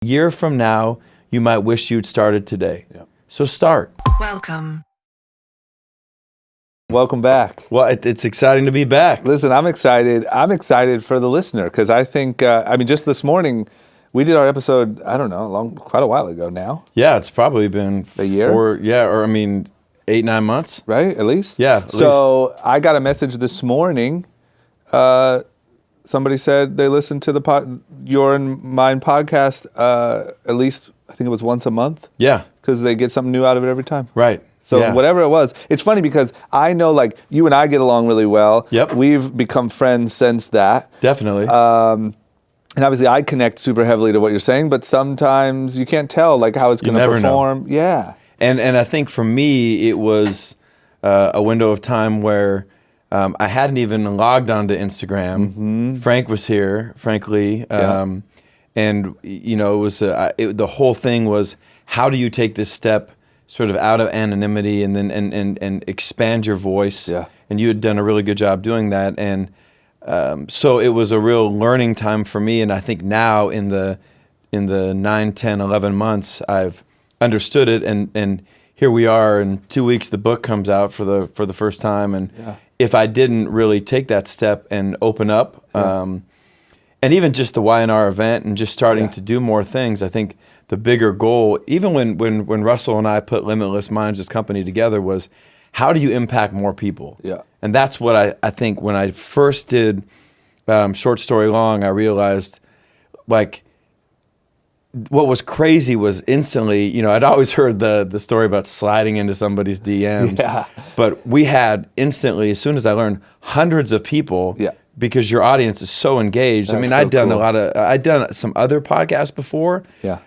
year from now, you might wish you'd started today. Yeah. So start. Welcome back. Well, it's exciting to be back. Listen, I'm excited. I'm excited for the listener because I think, just this morning, we did our episode, I don't know, quite a while ago now. Yeah, it's probably been a year? 8-9 months. Right, at least? Yeah, So I got a message this morning. Somebody said they listened to the Your and Mine podcast at least, I think it was once a month. Yeah. Because they get something new out of it every time. Right. So whatever it was, it's funny because I know like you and I get along really well. Yep. We've become friends since that. Definitely. And obviously I connect super heavily to what you're saying, but sometimes you can't tell like how it's going to perform. Know. Yeah. And I think for me, it was a window of time where I hadn't even logged onto Instagram. Mm-hmm. Frank was here, Frank Lee. And, it was the whole thing was, how do you take this step sort of out of anonymity and then and expand your voice? Yeah. And you had done a really good job doing that. And so it was a real learning time for me. And I think now in the 9, 10, 11 months, I've understood it. And here we are in 2 weeks, the book comes out for the first time. And if I didn't really take that step and open up, and even just the Y&R event and just starting to do more things, I think the bigger goal, even when Russell and I put Limitless Minds, this company, together, was how do you impact more people? Yeah. And that's what I think when I first did Short Story Long, I realized like what was crazy was instantly, I'd always heard the story about sliding into somebody's DMs, but we had instantly, as soon as I learned, hundreds of people. Yeah. Because your audience is so engaged. That's I'd done cool. I'd done some other podcasts before. Yeah.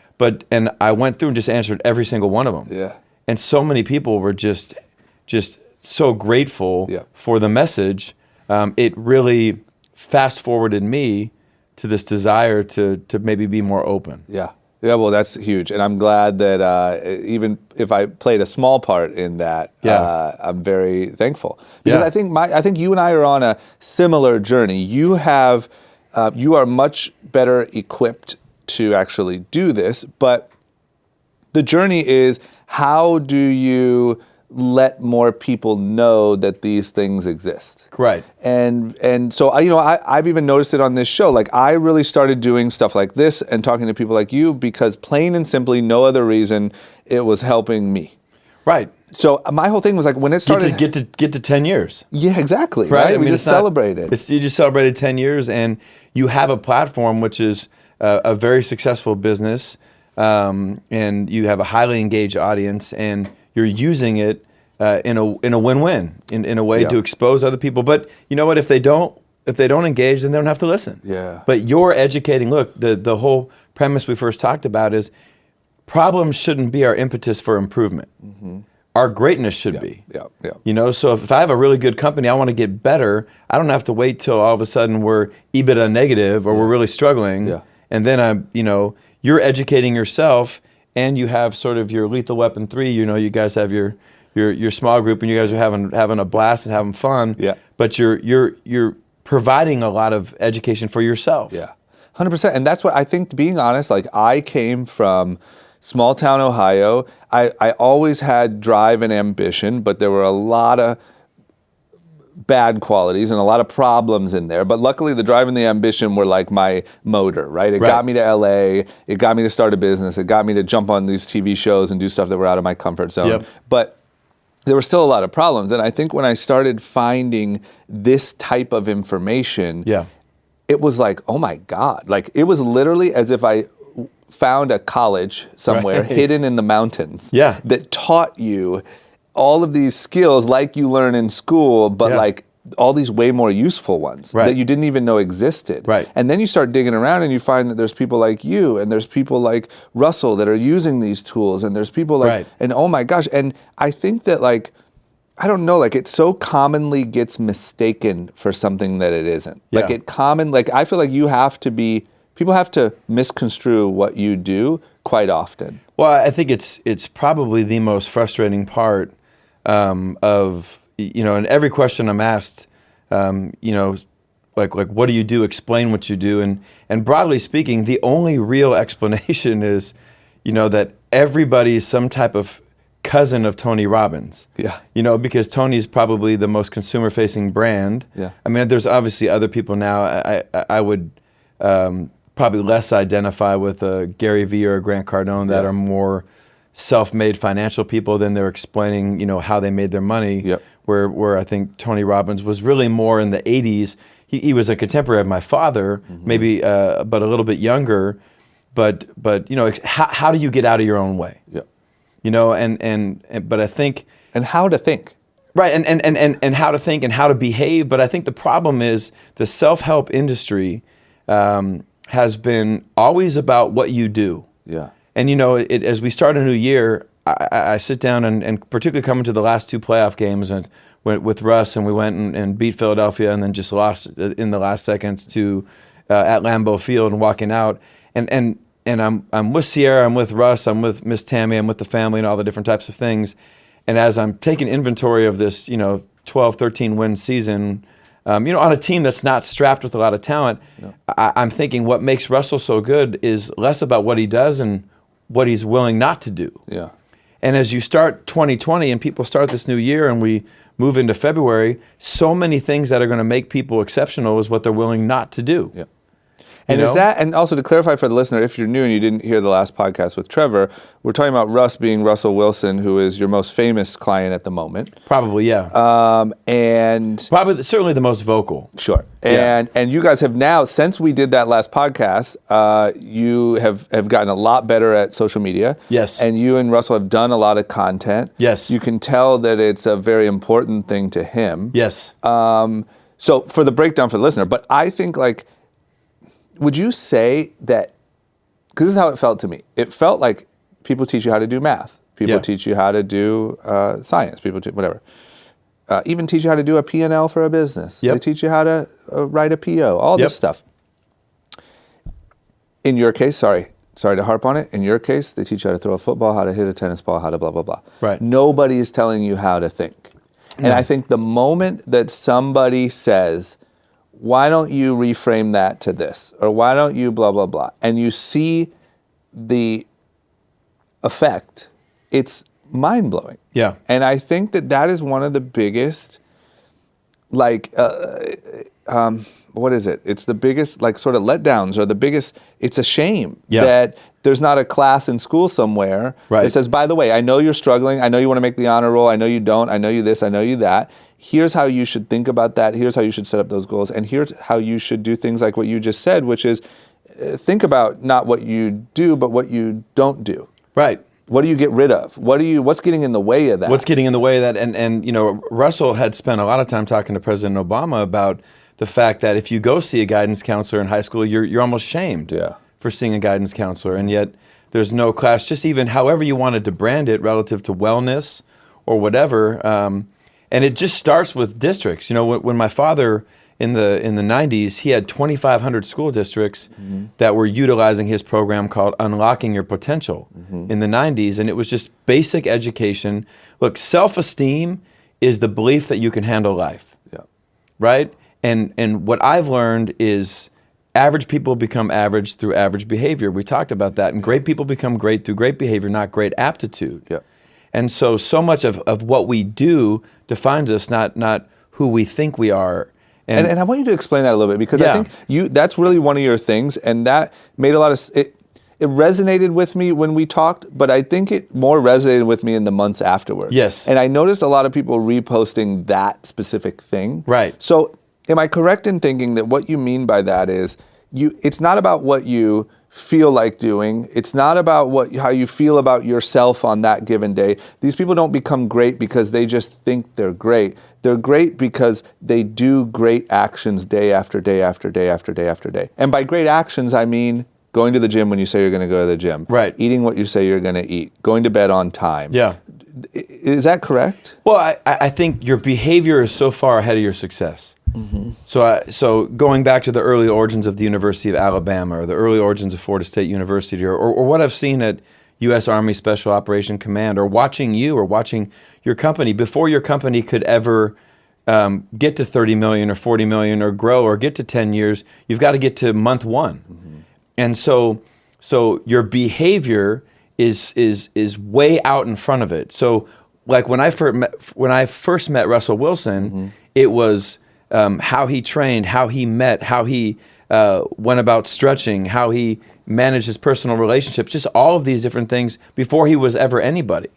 And I went through and just answered every single one of them. Yeah. And so many people were just so grateful for the message. It really fast forwarded me to this desire to maybe be more open. Yeah. Yeah, well, that's huge. And I'm glad that even if I played a small part in that, I'm very thankful. Because I think you and I are on a similar journey. You are much better equipped to actually do this, but the journey is, how do you let more people know that these things exist? Right. And so I've even noticed it on this show. Like, I really started doing stuff like this and talking to people like you because plain and simply, no other reason, it was helping me. Right. So my whole thing was like, when it started, get to 10 years. Yeah, exactly. Right. We just celebrated. You just celebrated 10 years, and you have a platform which is a very successful business, and you have a highly engaged audience, and you're using it in a win-win, in a way to expose other people. But you know what? If they don't engage, then they don't have to listen. Yeah. But you're educating. Look, the whole premise we first talked about is problems shouldn't be our impetus for improvement. Mm-hmm. Our greatness should be. Yeah. So if I have a really good company, I want to get better. I don't have to wait till all of a sudden we're EBITDA negative or we're really struggling. Yeah. And then you're educating yourself, and you have sort of your Lethal Weapon 3. You guys have your small group, and you guys are having a blast and having fun. Yeah. But you're providing a lot of education for yourself. Yeah, 100%. And that's what I think. To being honest, like, I came from small town Ohio. I always had drive and ambition, but there were a lot of bad qualities and a lot of problems in there. But luckily, the drive and the ambition were like my motor, right? It got me to LA. It got me to start a business. It got me to jump on these TV shows and do stuff that were out of my comfort zone. Yep. But there were still a lot of problems. And I think when I started finding this type of information, it was like, oh my God. Like, it was literally as if I found a college somewhere hidden in the mountains that taught you all of these skills like you learn in school, but like all these way more useful ones that you didn't even know existed. Right. And then you start digging around and you find that there's people like you and there's people like Russell that are using these tools, and there's people like, and oh my gosh. And I think that, like, I don't know, like, it so commonly gets mistaken for something that it isn't. Like, I feel like people have to misconstrue what you do quite often. Well, I think it's probably the most frustrating part of, and every question I'm asked, like what do you do? Explain what you do. And broadly speaking, the only real explanation is, that everybody's some type of cousin of Tony Robbins. Yeah. Because Tony's probably the most consumer-facing brand. Yeah. I mean, there's obviously other people now. I would probably less identify with Gary Vee or Grant Cardone that are more self-made financial people than they're explaining, how they made their money. Yep. Where I think Tony Robbins was really more in the 80s. He was a contemporary of my father, maybe, but a little bit younger. But how do you get out of your own way? Yeah. But I think, and how to think. Right, and how to think and how to behave. But I think the problem is the self-help industry has been always about what you do. Yeah. And as we start a new year, I sit down and particularly coming to the last 2 playoff games and with Russ, and we went and beat Philadelphia and then just lost in the last seconds to at Lambeau Field and walking out. And I'm with Sierra, I'm with Russ, I'm with Miss Tammy, I'm with the family and all the different types of things. And as I'm taking inventory of this, 12, 13 win season, on a team that's not strapped with a lot of talent, I'm thinking what makes Russell so good is less about what he does and what he's willing not to do. Yeah. And as you start 2020 and people start this new year and we move into February, so many things that are going to make people exceptional is what they're willing not to do. Yeah. And and also to clarify for the listener, if you're new and you didn't hear the last podcast with Trevor, we're talking about Russ being Russell Wilson, who is your most famous client at the moment. Probably, yeah. And probably certainly the most vocal. Sure. And you guys have now, since we did that last podcast, you have gotten a lot better at social media. Yes. And you and Russell have done a lot of content. Yes. You can tell that it's a very important thing to him. Yes. So for the breakdown for the listener, but I think would you say that, because this is how it felt to me. It felt like people teach you how to do math. People teach you how to do science. People whatever. Even teach you how to do a P&L for a business. Yep. They teach you how to write a PO, all this stuff. In your case, sorry to harp on it. In your case, they teach you how to throw a football, how to hit a tennis ball, how to blah, blah, blah. Right. Nobody is telling you how to think. And I think the moment that somebody says, why don't you reframe that to this? Or why don't you blah, blah, blah? And you see the effect, it's mind-blowing. Yeah. And I think that is one of the biggest, what is it? It's the biggest, sort of letdowns, or the biggest, it's a shame that there's not a class in school somewhere that says, by the way, I know you're struggling. I know you want to make the honor roll. I know you don't. I know you this. I know you that. Here's how you should think about that. Here's how you should set up those goals. And here's how you should do things like what you just said, which is think about not what you do, but what you don't do. Right. What do you get rid of? What's getting in the way of that? What's getting in the way of that? And Russell had spent a lot of time talking to President Obama about the fact that if you go see a guidance counselor in high school, you're almost shamed for seeing a guidance counselor. And yet there's no class, just even however you wanted to brand it relative to wellness or whatever. And it just starts with districts. When my father in the 90s, he had 2,500 school districts that were utilizing his program called Unlocking Your Potential in the 90s. And it was just basic education. Look, self-esteem is the belief that you can handle life. Yeah. Right? And what I've learned is average people become average through average behavior. We talked about that. And great people become great through great behavior, not great aptitude. Yeah. And so much of what we do defines us, not who we think we are. And I want you to explain that a little bit, because I think that's really one of your things, and that made a lot of it resonated with me when we talked, but I think it more resonated with me in the months afterwards. Yes. And I noticed a lot of people reposting that specific thing. Right. So am I correct in thinking that what you mean by that is it's not about what you feel like doing. It's not about how you feel about yourself on that given day. These people don't become great because they just think they're great. They're great because they do great actions day after day after day after day after day. And by great actions, I mean going to the gym when you say you're going to go to the gym. Right. Eating what you say you're going to eat. Going to bed on time. Yeah. Is that correct? Well, I think your behavior is so far ahead of your success. Mm-hmm. So going back to the early origins of the University of Alabama, or the early origins of Florida State University, or what I've seen at U.S. Army Special Operation Command, or watching your company, before your company could ever get to 30 million or 40 million or grow or get to 10 years, you've got to get to month one. And so your behavior is way out in front of it. So like when I first met Russell Wilson, it was how he trained, how he met, how he went about stretching, how he managed his personal relationships, just all of these different things before he was ever anybody.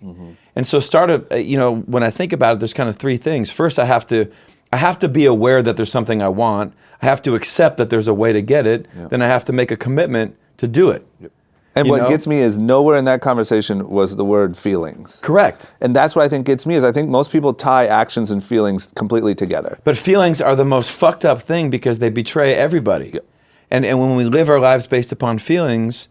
And so when I think about it, there's kind of three things. First, I have to be aware that there's something I want. I have to accept that there's a way to get it. Then I have to make a commitment to do it. And what gets me is nowhere in that conversation was the word feelings. Correct. And that's what I think gets me is I think most people tie actions and feelings completely together. But feelings are the most fucked up thing because they betray everybody. Yep. And when we live our lives based upon feelings,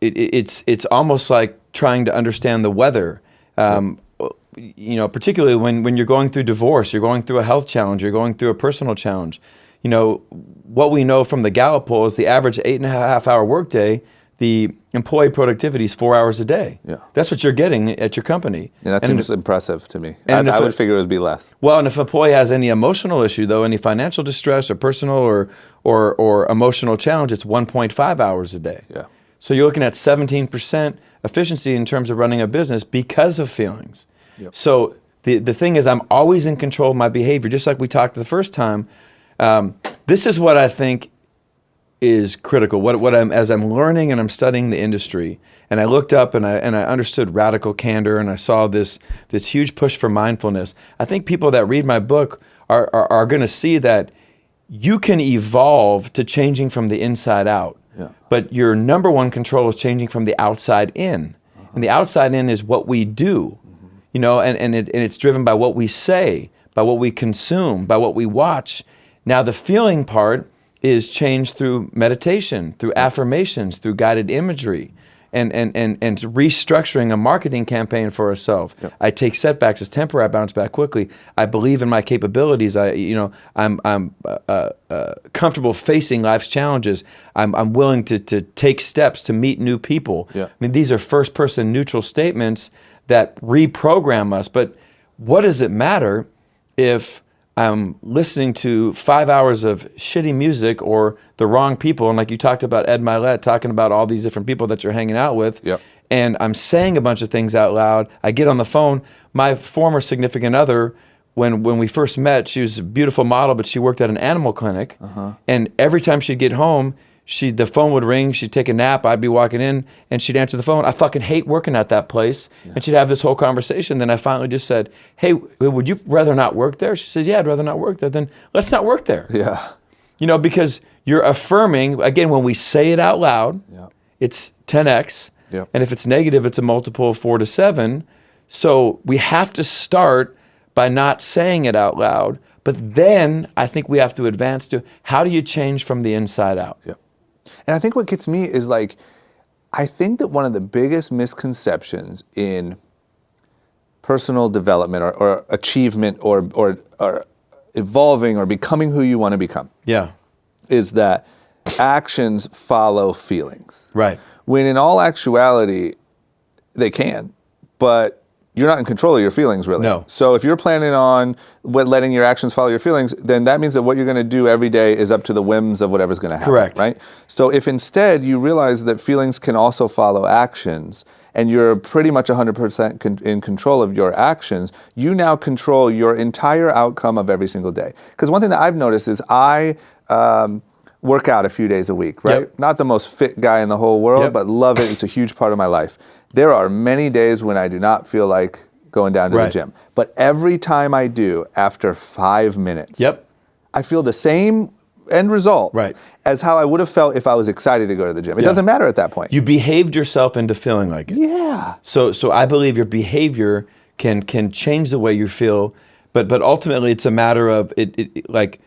it's almost like trying to understand the weather. Particularly when you're going through divorce, you're going through a health challenge, you're going through a personal challenge. What we know from the Gallup poll is the average 8.5-hour workday, the employee productivity is 4 hours a day. Yeah. That's what you're getting at your company. Yeah, that seems impressive to me. And I would figure it would be less. Well, and if an employee has any emotional issue, though, any financial distress or personal or emotional challenge, it's 1.5 hours a day. Yeah. So you're looking at 17% efficiency in terms of running a business because of feelings. Yep. So the thing is, I'm always in control of my behavior, just like we talked the first time. This is what I think is critical. As I'm learning and I'm studying the industry, and I looked up and I understood radical candor, and I saw this huge push for mindfulness. I think people that read my book are going to see that you can evolve to changing from the inside out. Yeah. But your number one control is changing from the outside in. And the outside in is what we do, and it's driven by what we say, by what we consume, by what we watch. Now the feeling part is changed through meditation, through affirmations, through guided imagery, and restructuring a marketing campaign for ourselves. Yep. I take setbacks as temporary, I bounce back quickly. I believe in my capabilities. I'm comfortable facing life's challenges. I'm willing to take steps to meet new people. Yeah. I mean, these are first-person neutral statements that reprogram us. But what does it matter if I'm listening to 5 hours of shitty music or the wrong people? And like you talked about Ed Milet, talking about all these different people that you're hanging out with. Yep. And I'm saying a bunch of things out loud. I get on the phone. My former significant other, when we first met, she was a beautiful model, but she worked at an animal clinic. And every time she'd get home, the phone would ring, she'd take a nap, I'd be walking in, and she'd answer the phone. I fucking hate working at that place. Yeah. And she'd have this whole conversation. Then I finally just said, hey, would you rather not work there? She said, yeah, I'd rather not work there. Then let's not work there. Yeah. Because you're affirming, again, when we say it out loud, it's 10x. Yep. And if it's negative, it's a multiple of 4 to 7. So we have to start by not saying it out loud. But then I think we have to advance to how do you change from the inside out? Yep. And I think what gets me is I think that one of the biggest misconceptions in personal development or achievement or evolving or becoming who you want to become is that actions follow feelings. Right. When in all actuality, they can, but you're not in control of your feelings, really. No. So if you're planning on letting your actions follow your feelings, then that means that what you're going to do every day is up to the whims of whatever's going to happen. Correct. Right? So if instead you realize that feelings can also follow actions, and you're pretty much 100% in control of your actions, you now control your entire outcome of every single day. Because one thing that I've noticed is I work out a few days a week, right? Yep. Not the most fit guy in the whole world, but love it. It's a huge part of my life. There are many days when I do not feel like going down to the gym. But every time I do, after 5 minutes, I feel the same end result as how I would have felt if I was excited to go to the gym. It doesn't matter at that point. You behaved yourself into feeling like it. Yeah. So I believe your behavior can change the way you feel, but ultimately it's a matter of like,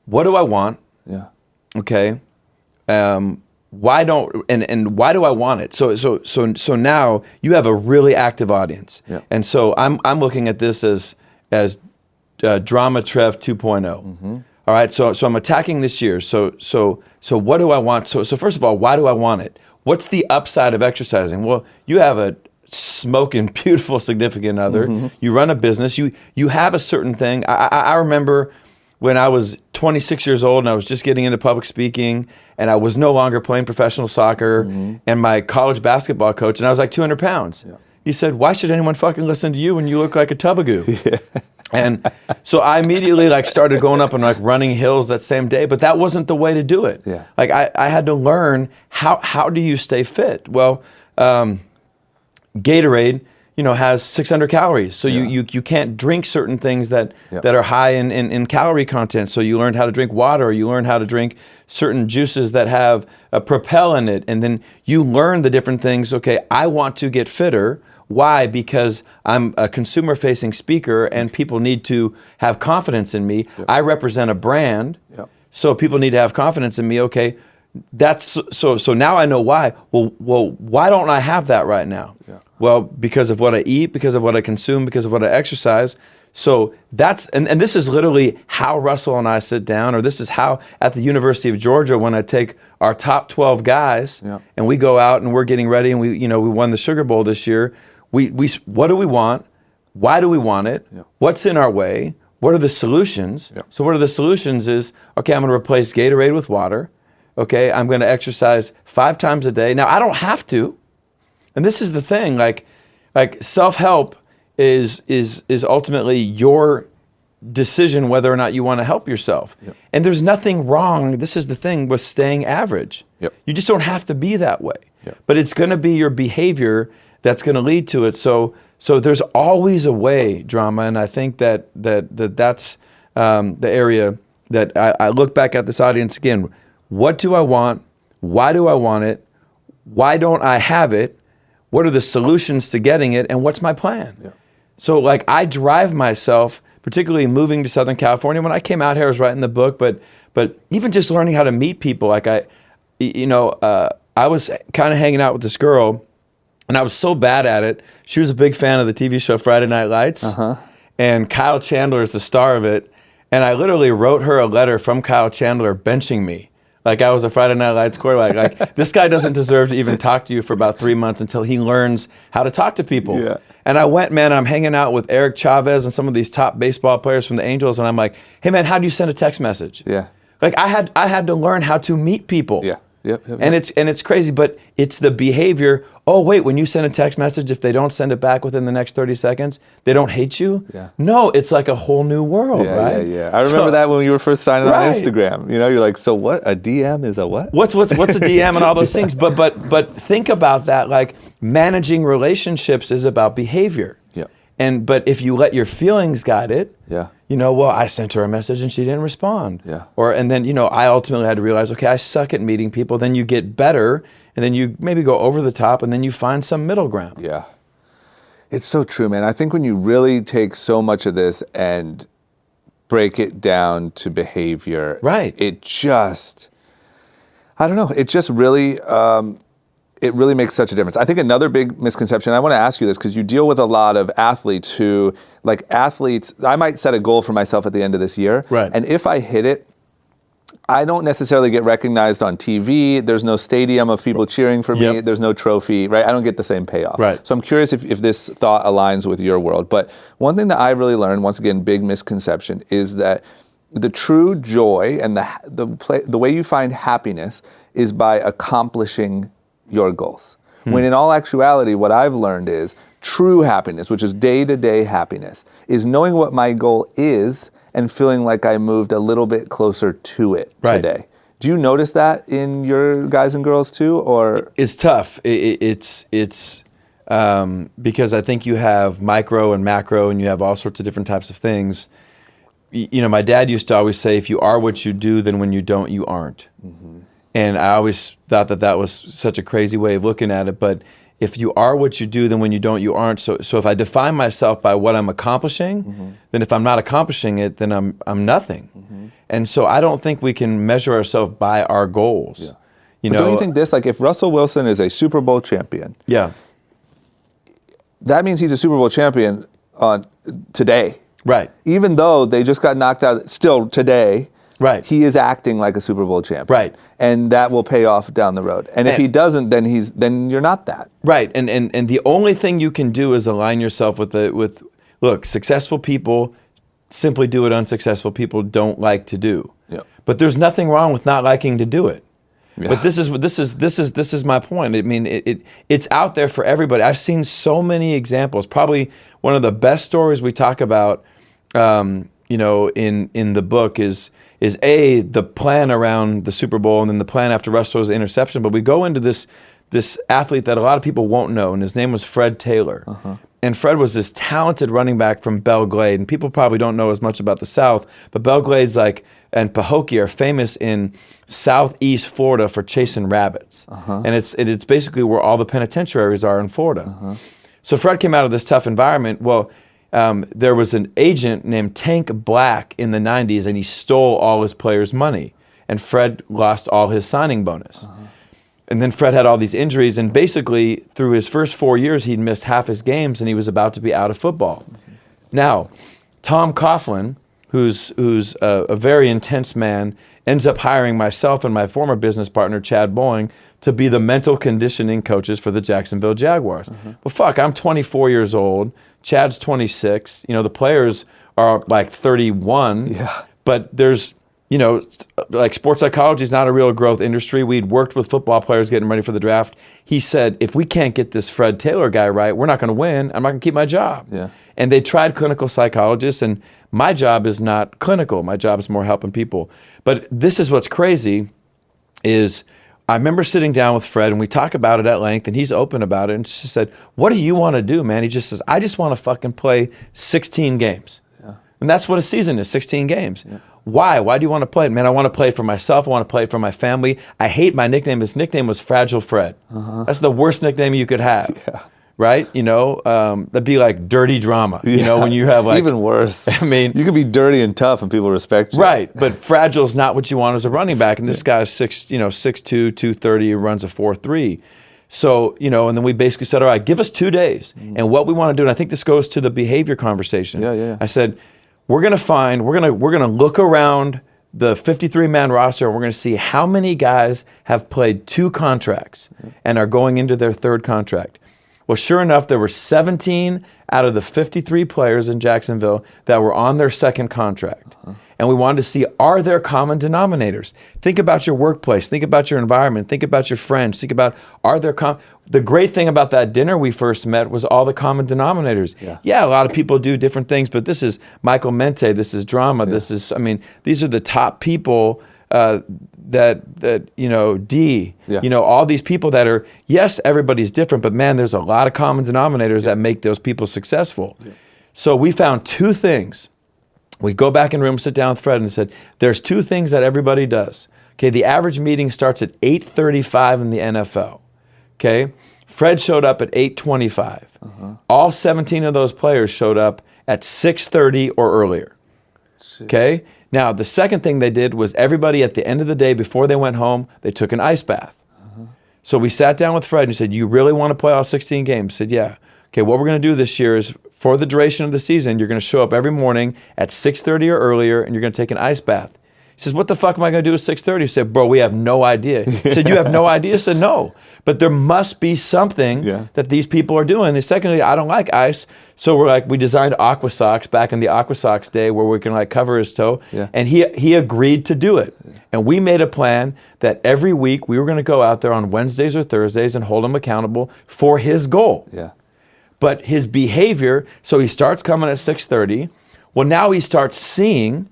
what do I want? Yeah. Okay. Why do I want it? So now you have a really active audience, and so I'm looking at this as Drama Trev 2.0. All right, so I'm attacking this year. So what do I want? So first of all, why do I want it? What's the upside of exercising? Well, you have a smoking, beautiful significant other. You run a business. You have a certain thing. I remember when I was 26 years old and I was just getting into public speaking and I was no longer playing professional soccer and my college basketball coach, and I was like 200 pounds. Yeah. He said, "Why should anyone fucking listen to you when you look like a tub of goo?" Yeah. And so I immediately like started going up and like running hills that same day, but that wasn't the way to do it. Yeah. Like I had to learn how do you stay fit? Well, Gatorade, has 600 calories. So you can't drink certain things that are high in calorie content. So you learned how to drink water, or you learn how to drink certain juices that have a Propel in it. And then you learn the different things. Okay, I want to get fitter. Why? Because I'm a consumer-facing speaker and people need to have confidence in me. Yep. I represent a brand, so people need to have confidence in me. Okay, that's so now I know why. Well, why don't I have that right now? Yeah. Well, because of what I eat, because of what I consume, because of what I exercise. So that's, and this is literally how Russell and I sit down, or this is how at the University of Georgia, when I take our top 12 guys and we go out and we're getting ready and we won the Sugar Bowl this year. We what do we want? Why do we want it? Yeah. What's in our way? What are the solutions? Yeah. So what are the solutions is, okay, I'm going to replace Gatorade with water. Okay, I'm going to exercise 5 times a day. Now, I don't have to. And this is the thing, like self-help is ultimately your decision whether or not you want to help yourself. Yep. And there's nothing wrong, this is the thing, with staying average. Yep. You just don't have to be that way. Yep. But it's going to be your behavior that's going to lead to it. So there's always a way, Drama, and I think that's the area that I look back at this audience again. What do I want? Why do I want it? Why don't I have it? What are the solutions to getting it? And what's my plan? Yeah. So like I drive myself, particularly moving to Southern California. When I came out here, I was writing the book, but even just learning how to meet people, like I was kind of hanging out with this girl, and I was so bad at it. She was a big fan of the TV show Friday Night Lights, and Kyle Chandler is the star of it. And I literally wrote her a letter from Kyle Chandler benching me. Like I was a Friday Night Lights quarterback. Like this guy doesn't deserve to even talk to you for about 3 months until he learns how to talk to people. Yeah. And I went, man, I'm hanging out with Eric Chavez and some of these top baseball players from the Angels, and I'm like, hey man, how do you send a text message? Yeah. Like I had to learn how to meet people. Yeah. Yep. And it's crazy, but it's the behavior. Oh wait, when you send a text message, if they don't send it back within the next 30 seconds, they don't hate you. Yeah. No, it's like a whole new world, right? Yeah. I remember that when you were first signing on Instagram. You're like, so what? A DM is a what? What's a DM and all those things? But think about that. Like managing relationships is about behavior. Yeah. But if you let your feelings guide it. Yeah. Well, I sent her a message and she didn't respond. Yeah. And then, I ultimately had to realize, okay, I suck at meeting people. Then you get better, and then you maybe go over the top, and then you find some middle ground. Yeah. It's so true, man. I think when you really take so much of this and break it down to behavior, it just, I don't know, it just really, it really makes such a difference. I think another big misconception, I want to ask you this because you deal with a lot of athletes who, I might set a goal for myself at the end of this year. Right. And if I hit it, I don't necessarily get recognized on TV. There's no stadium of people cheering for me. Yep. There's no trophy, right? I don't get the same payoff. Right. So I'm curious if this thought aligns with your world. But one thing that I really learned, once again, big misconception, is that the true joy and the way you find happiness is by accomplishing your goals. When in all actuality, what I've learned is true happiness, which is day-to-day happiness, is knowing what my goal is and feeling like I moved a little bit closer to it today. Do you notice that in your guys and girls too, or? It's tough. It's because I think you have micro and macro, and you have all sorts of different types of things. My dad used to always say, if you are what you do, then when you don't, you aren't. Mm-hmm. And I always thought that was such a crazy way of looking at it. But if you are what you do, then when you don't, you aren't. So if I define myself by what I'm accomplishing, then if I'm not accomplishing it, then I'm nothing. Mm-hmm. And so I don't think we can measure ourselves by our goals. Yeah. Don't you think this, like if Russell Wilson is a Super Bowl champion, that means he's a Super Bowl champion on today. Right. Even though they just got knocked out still today, Right. he is acting like a Super Bowl champion. Right. And that will pay off down the road. And if he doesn't, then you're not that. Right. And the only thing you can do is align yourself with look, successful people simply do what unsuccessful people don't like to do. Yeah. But there's nothing wrong with not liking to do it. Yeah. But this is my point. I mean, it's out there for everybody. I've seen so many examples. Probably one of the best stories we talk about, in the book is the plan around the Super Bowl and then the plan after Russ throws the interception. But we go into this athlete that a lot of people won't know, and his name was Fred Taylor. And Fred was this talented running back from Belle Glade, and people probably don't know as much about the South, but Belle Glade's and Pahokee are famous in southeast Florida for chasing rabbits. And it's basically where all the penitentiaries are in Florida. So Fred came out of this tough environment. Well, there was an agent named Tank Black in the 90s, and he stole all his players' money. And Fred lost all his signing bonus. And then Fred had all these injuries, and basically through his first 4 years, he'd missed half his games, and he was about to be out of football. Now, Tom Coughlin, who's a very intense man, ends up hiring myself and my former business partner, Chad Bowling, to be the mental conditioning coaches for the Jacksonville Jaguars. Well, fuck, I'm 24 years old. Chad's 26. The players are like 31. Yeah. But there's, sports psychology is not a real growth industry. We'd worked with football players getting ready for the draft. He said, if we can't get this Fred Taylor guy right, we're not going to win. I'm not going to keep my job. Yeah. And they tried clinical psychologists, and my job is not clinical. My job is more helping people. But this is what's crazy is I remember sitting down with Fred, and we talk about it at length, and he's open about it. And she said, what do you want to do, man? He just says, I just want to fucking play 16 games. Yeah. And that's what a season is, 16 games. Yeah. Why? Why do you want to play it? Man, I want to play it for myself. I want to play it for my family. I hate my nickname. His nickname was Fragile Fred. That's the worst nickname you could have. Yeah. Right? That'd be like dirty drama. When you have even worse. I mean, you could be dirty and tough and people respect you. Right. But fragile is not what you want as a running back. And this guy's 6'2", 230, runs a 4.3. So, and then we basically said, all right, give us 2 days. And what we want to do, and I think this goes to the behavior conversation. Yeah. I said, we're going to look around the 53-man roster, and we're going to see how many guys have played 2 contracts and are going into their 3rd contract. Well, sure enough, there were 17 out of the 53 players in Jacksonville that were on their 2nd contract. And we wanted to see, are there common denominators? Think about your workplace. Think about your environment. Think about your friends. Think about, are there the great thing about that dinner we first met was all the common denominators. Yeah, a lot of people do different things, but this is Michael Mente. This is drama. This is, these are the top people all these people that are, yes, everybody's different, but man, there's a lot of common denominators that make those people successful. So we found 2 things. We go back in the room, sit down with Fred, and said, there's 2 things that everybody does. Okay, the average meeting starts at 8:35 in the NFL. Okay, Fred showed up at 8:25. All 17 of those players showed up at 6:30 or earlier. Okay. Now, the second thing they did was everybody at the end of the day, before they went home, they took an ice bath. So we sat down with Fred and he said, you really want to play all 16 games? I said, yeah. Okay, what we're going to do this year is for the duration of the season, you're going to show up every morning at 6:30 or earlier, and you're going to take an ice bath. He says, what the fuck am I going to do at 6:30? He said, bro, we have no idea. He said, you have no idea? I said, no. But there must be something that these people are doing. And secondly, I don't like ice. So we designed aqua socks back in the aqua socks day where we can cover his toe. Yeah. And he agreed to do it. And we made a plan that every week we were going to go out there on Wednesdays or Thursdays and hold him accountable for his goal. Yeah. But his behavior, so he starts coming at 6:30. Well, now he starts seeing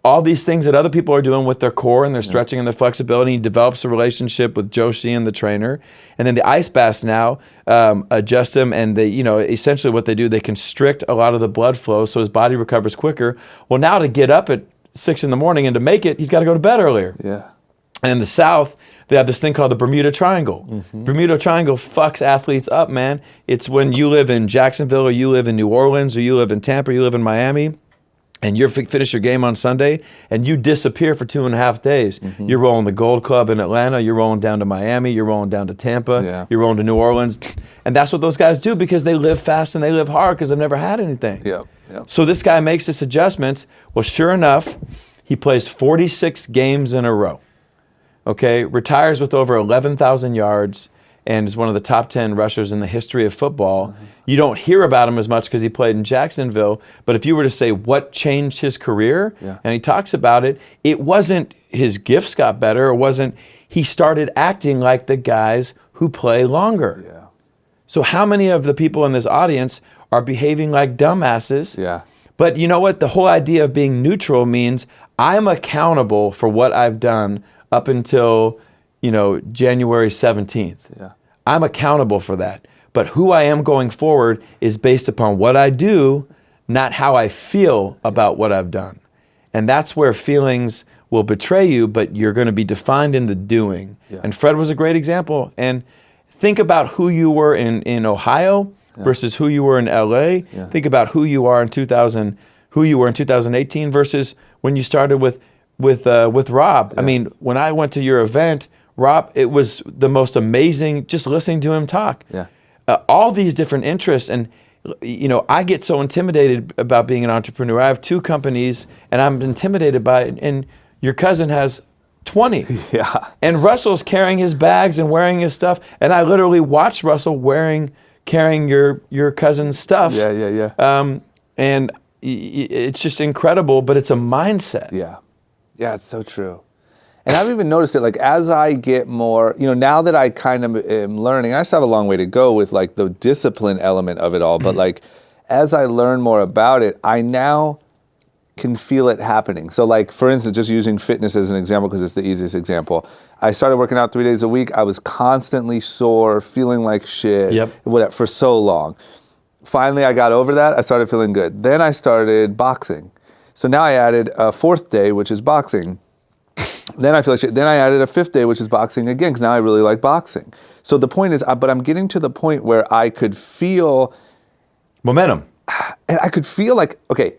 all these things that other people are doing with their core and their stretching and their flexibility. He develops a relationship with Joe Sheehan, the trainer. And then the ice baths now adjust him, and they, essentially what they do, they constrict a lot of the blood flow so his body recovers quicker. Well, now to get up at 6 in the morning and to make it, he's got to go to bed earlier. Yeah. And in the South, they have this thing called the Bermuda Triangle. Bermuda Triangle fucks athletes up, man. It's when you live in Jacksonville or you live in New Orleans or you live in Tampa or you live in Miami, and you finish your game on Sunday, and you disappear for 2.5 days. You're rolling the Gold Club in Atlanta, you're rolling down to Miami, you're rolling down to Tampa, you're rolling to New Orleans. And that's what those guys do because they live fast and they live hard because they've never had anything. So this guy makes this adjustments. Well, sure enough, He plays 46 games in a row. Okay, retires with over 11,000 yards and is one of the top 10 rushers in the history of football. You don't hear about him as much because he played in Jacksonville, but if you were to say what changed his career, and he talks about it, it wasn't his gifts got better, it wasn't, he started acting like the guys who play longer. Yeah. So how many of the people in this audience are behaving like dumbasses? Yeah. But you know what? The whole idea of being neutral means I'm accountable for what I've done up until, January 17th. Yeah. I'm accountable for that. But who I am going forward is based upon what I do, not how I feel about what I've done. And that's where feelings will betray you, but you're going to be defined in the doing. Yeah. And Fred was a great example. And think about who you were in Ohio versus who you were in LA. Yeah. Think about who you were in 2018 versus when you started with Rob. Yeah. I mean, when I went to your event, Rob, it was the most amazing just listening to him talk. Yeah. All these different interests, and I get so intimidated about being an entrepreneur. I have 2 companies, and I'm intimidated by it. And your cousin has 20. Yeah. And Russell's carrying his bags and wearing his stuff, and I literally watched Russell carrying your cousin's stuff. Yeah. And it's just incredible, but it's a mindset. Yeah. Yeah, it's so true. And I've even noticed it, like, as I get more, now that I kind of am learning, I still have a long way to go with, like, the discipline element of it all, but, like, as I learn more about it, I now can feel it happening. So, like, for instance, just using fitness as an example, because it's the easiest example. I started working out 3 days a week. I was constantly sore, feeling like shit, whatever, for so long. Finally, I got over that. I started feeling good. Then I started boxing. So now I added a 4th day, which is boxing. Then I feel like shit. Then I added a 5th day, which is boxing again, because now I really like boxing. So the point is, but I'm getting to the point where I could feel momentum. And I could feel like, okay,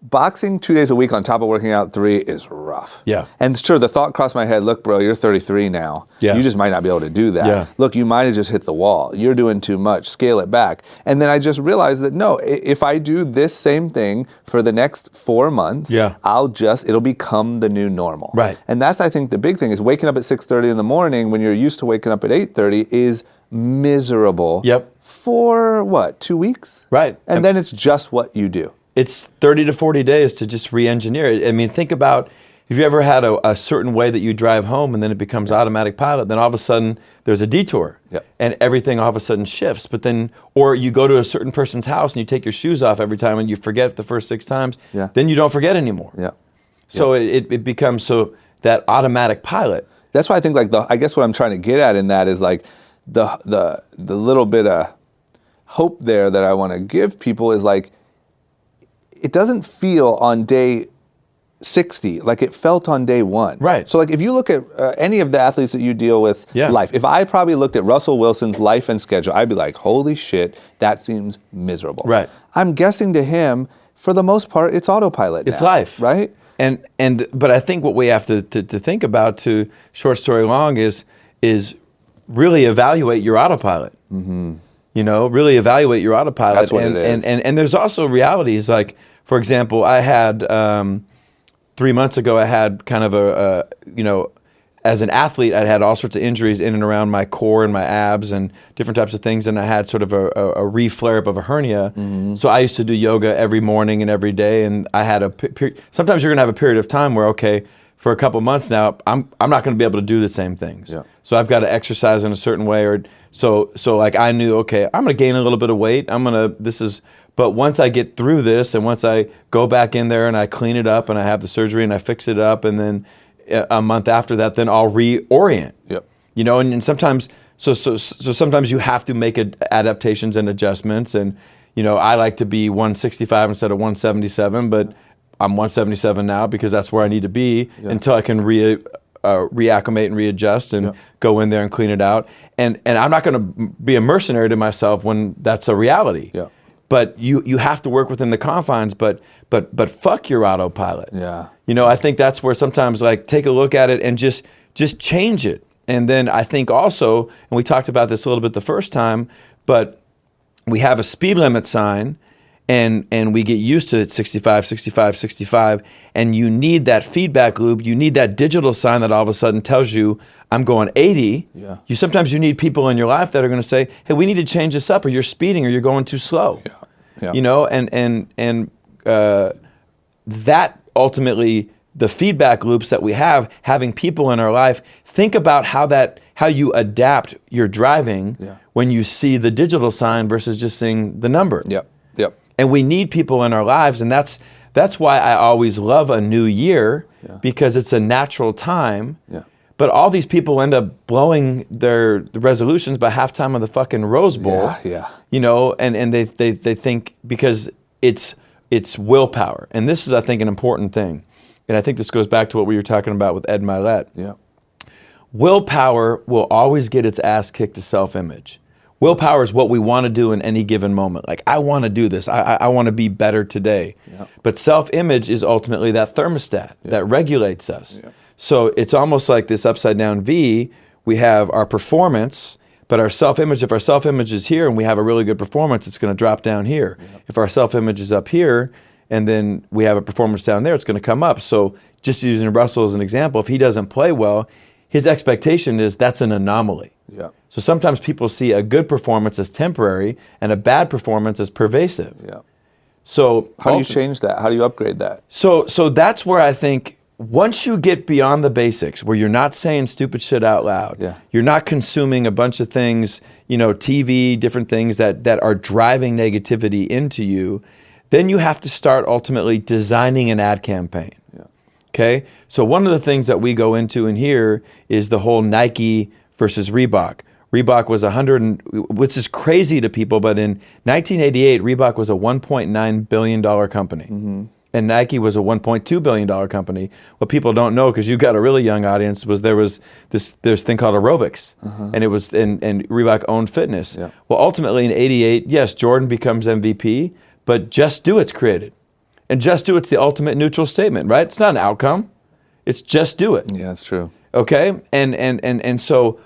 boxing 2 days a week on top of working out 3 is rough. Yeah. And sure, the thought crossed my head, look, bro, you're 33 now. Yeah. You just might not be able to do that. Yeah. Look, you might have just hit the wall. You're doing too much. Scale it back. And then I just realized that, no, if I do this same thing for the next 4 months, it'll become the new normal. Right. And that's, I think, the big thing is waking up at 6:30 in the morning when you're used to waking up at 8:30 is miserable. Yep. For what, 2 weeks? Right. And then it's just what you do. It's 30 to 40 days to just re-engineer it. I mean, think about if you ever had a certain way that you drive home and then it becomes automatic pilot, then all of a sudden there's a detour and everything all of a sudden shifts. But then, or you go to a certain person's house and you take your shoes off every time and you forget the first 6 times, then you don't forget anymore. Yeah. So it becomes that automatic pilot. That's why I think, like, I guess what I'm trying to get at in that is, like, the little bit of hope there that I want to give people is, like, it doesn't feel on day 60 like it felt on day 1. Right. So, like, if you look at any of the athletes that you deal with life, if I probably looked at Russell Wilson's life and schedule, I'd be like, holy shit, that seems miserable. Right. I'm guessing to him, for the most part, it's autopilot It's now, life. right? But I think what we have to think about, to short story long, is really evaluate your autopilot. Mm-hmm. Really evaluate your autopilot. That's what it is. And there's also realities, like, for example, I had 3 months ago, I had kind of as an athlete, I'd had all sorts of injuries in and around my core and my abs and different types of things, and I had sort of a re-flare-up of a hernia. Mm-hmm. So I used to do yoga every morning and every day, and I had sometimes you're going to have a period of time where, okay, for a couple months now, I'm not going to be able to do the same things. Yeah. So I've got to exercise in a certain way, or so like I knew, okay, I'm going to gain a little bit of weight. But once I get through this, and once I go back in there and I clean it up and I have the surgery and I fix it up, and then a month after that, then I'll reorient. Yep. And sometimes, so sometimes you have to make adaptations and adjustments. And I like to be 165 instead of 177, but I'm 177 now because that's where I need to be until I can reacclimate and readjust and go in there and clean it out. And I'm not going to be a mercenary to myself when that's a reality. Yeah. But you have to work within the confines, but fuck your autopilot. Yeah. I think that's where sometimes, like, take a look at it and just change it. And then I think also, and we talked about this a little bit the first time, but we have a speed limit sign, And we get used to it 65, 65, 65, and you need that feedback loop. You need that digital sign that all of a sudden tells you, I'm going 80. Yeah. Sometimes you need people in your life that are going to say, hey, we need to change this up, or you're speeding, or you're going too slow. Yeah. Yeah. You know, and that ultimately, the feedback loops that we have, having people in our life, think about how you adapt your driving when you see the digital sign versus just seeing the number. Yep. Yep. And we need people in our lives, and that's why I always love a new year, because it's a natural time. Yeah. But all these people end up blowing the resolutions by halftime of the fucking Rose Bowl. Yeah. You know, and they think because it's willpower. And this is, I think, an important thing. And I think this goes back to what we were talking about with Ed Milet. Yeah. Willpower will always get its ass kicked to self-image. Willpower is what we want to do in any given moment. Like, I want to do this. I want to be better today. Yep. But self-image is ultimately that thermostat that regulates us. Yep. So it's almost like this upside down V. We have our performance, but our self-image, if our self-image is here and we have a really good performance, it's going to drop down here. Yep. If our self-image is up here and then we have a performance down there, it's going to come up. So just using Russell as an example, if he doesn't play well, his expectation is that's an anomaly. Yeah. So sometimes people see a good performance as temporary and a bad performance as pervasive. Yeah. So how do you change that? How do you upgrade that? So that's where I think once you get beyond the basics, where you're not saying stupid shit out loud, you're not consuming a bunch of things, you know, TV, different things that are driving negativity into you, then you have to start ultimately designing an ad campaign. Yeah. Okay? So one of the things that we go into in here is the whole Nike versus Reebok. Reebok was which is crazy to people, but in 1988, Reebok was a $1.9 billion company. Mm-hmm. And Nike was a $1.2 billion company. What people don't know, because you've got a really young audience, was there's thing called aerobics, and it was and Reebok owned fitness. Yeah. Well, ultimately in '88, yes, Jordan becomes MVP, but Just Do It's created, and Just Do It's the ultimate neutral statement, right? It's not an outcome, it's just do it. Yeah, that's true. Okay, and so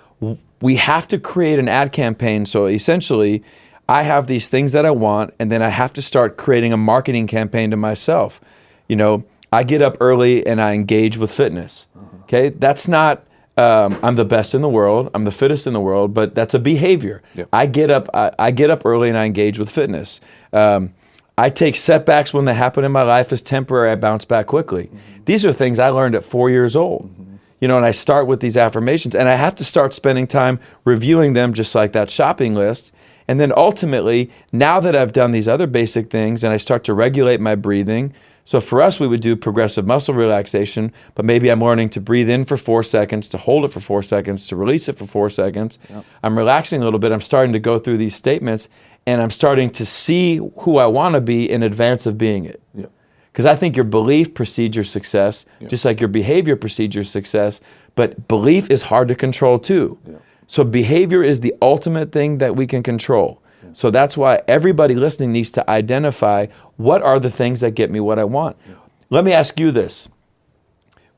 we have to create an ad campaign. So essentially, I have these things that I want, and then I have to start creating a marketing campaign to myself. You know, I get up early and I engage with fitness. Okay, that's not, I'm the best in the world, I'm the fittest in the world, but that's a behavior. Yep. I get up early and I engage with fitness. I take setbacks when they happen in my life as temporary, I bounce back quickly. These are things I learned at 4 years old. You know, and I start with these affirmations, and I have to start spending time reviewing them, just like that shopping list. And then ultimately, now that I've done these other basic things and I start to regulate my breathing, so for us, we would do progressive muscle relaxation, but maybe I'm learning to breathe in for 4 seconds, to hold it for 4 seconds, to release it for 4 seconds. Yep. I'm relaxing a little bit. I'm starting to go through these statements, and I'm starting to see who I want to be in advance of being it. Yep. Because I think your belief precedes your success, just like your behavior precedes your success, but belief is hard to control too. Yeah. So behavior is the ultimate thing that we can control. Yeah. So that's why everybody listening needs to identify what are the things that get me what I want. Yeah. Let me ask you this.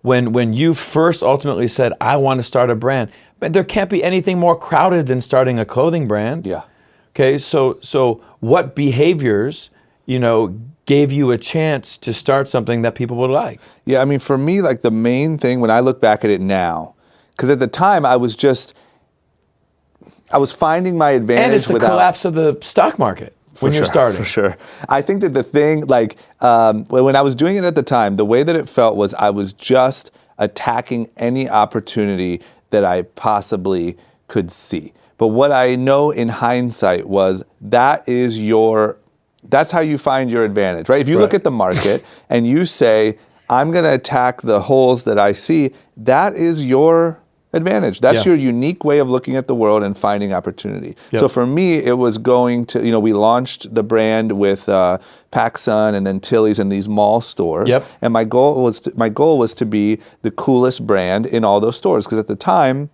When you first ultimately said, I want to start a brand, but there can't be anything more crowded than starting a clothing brand. Yeah. Okay, so what behaviors, you know, gave you a chance to start something that people would like? Yeah, I mean, for me, like the main thing when I look back at it now, because at the time I was finding my advantage. And it's the collapse of the stock market when you're starting. For sure. I think that the thing, like, when I was doing it at the time, the way that it felt was I was just attacking any opportunity that I possibly could see. But what I know in hindsight was that's how you find your advantage, right? If you look at the market and you say, I'm going to attack the holes that I see, that is your advantage. That's your unique way of looking at the world and finding opportunity. Yep. So for me, it was going to, you know, we launched the brand with PacSun and then Tilly's in these mall stores. Yep. And my goal was to be the coolest brand in all those stores, because at the time,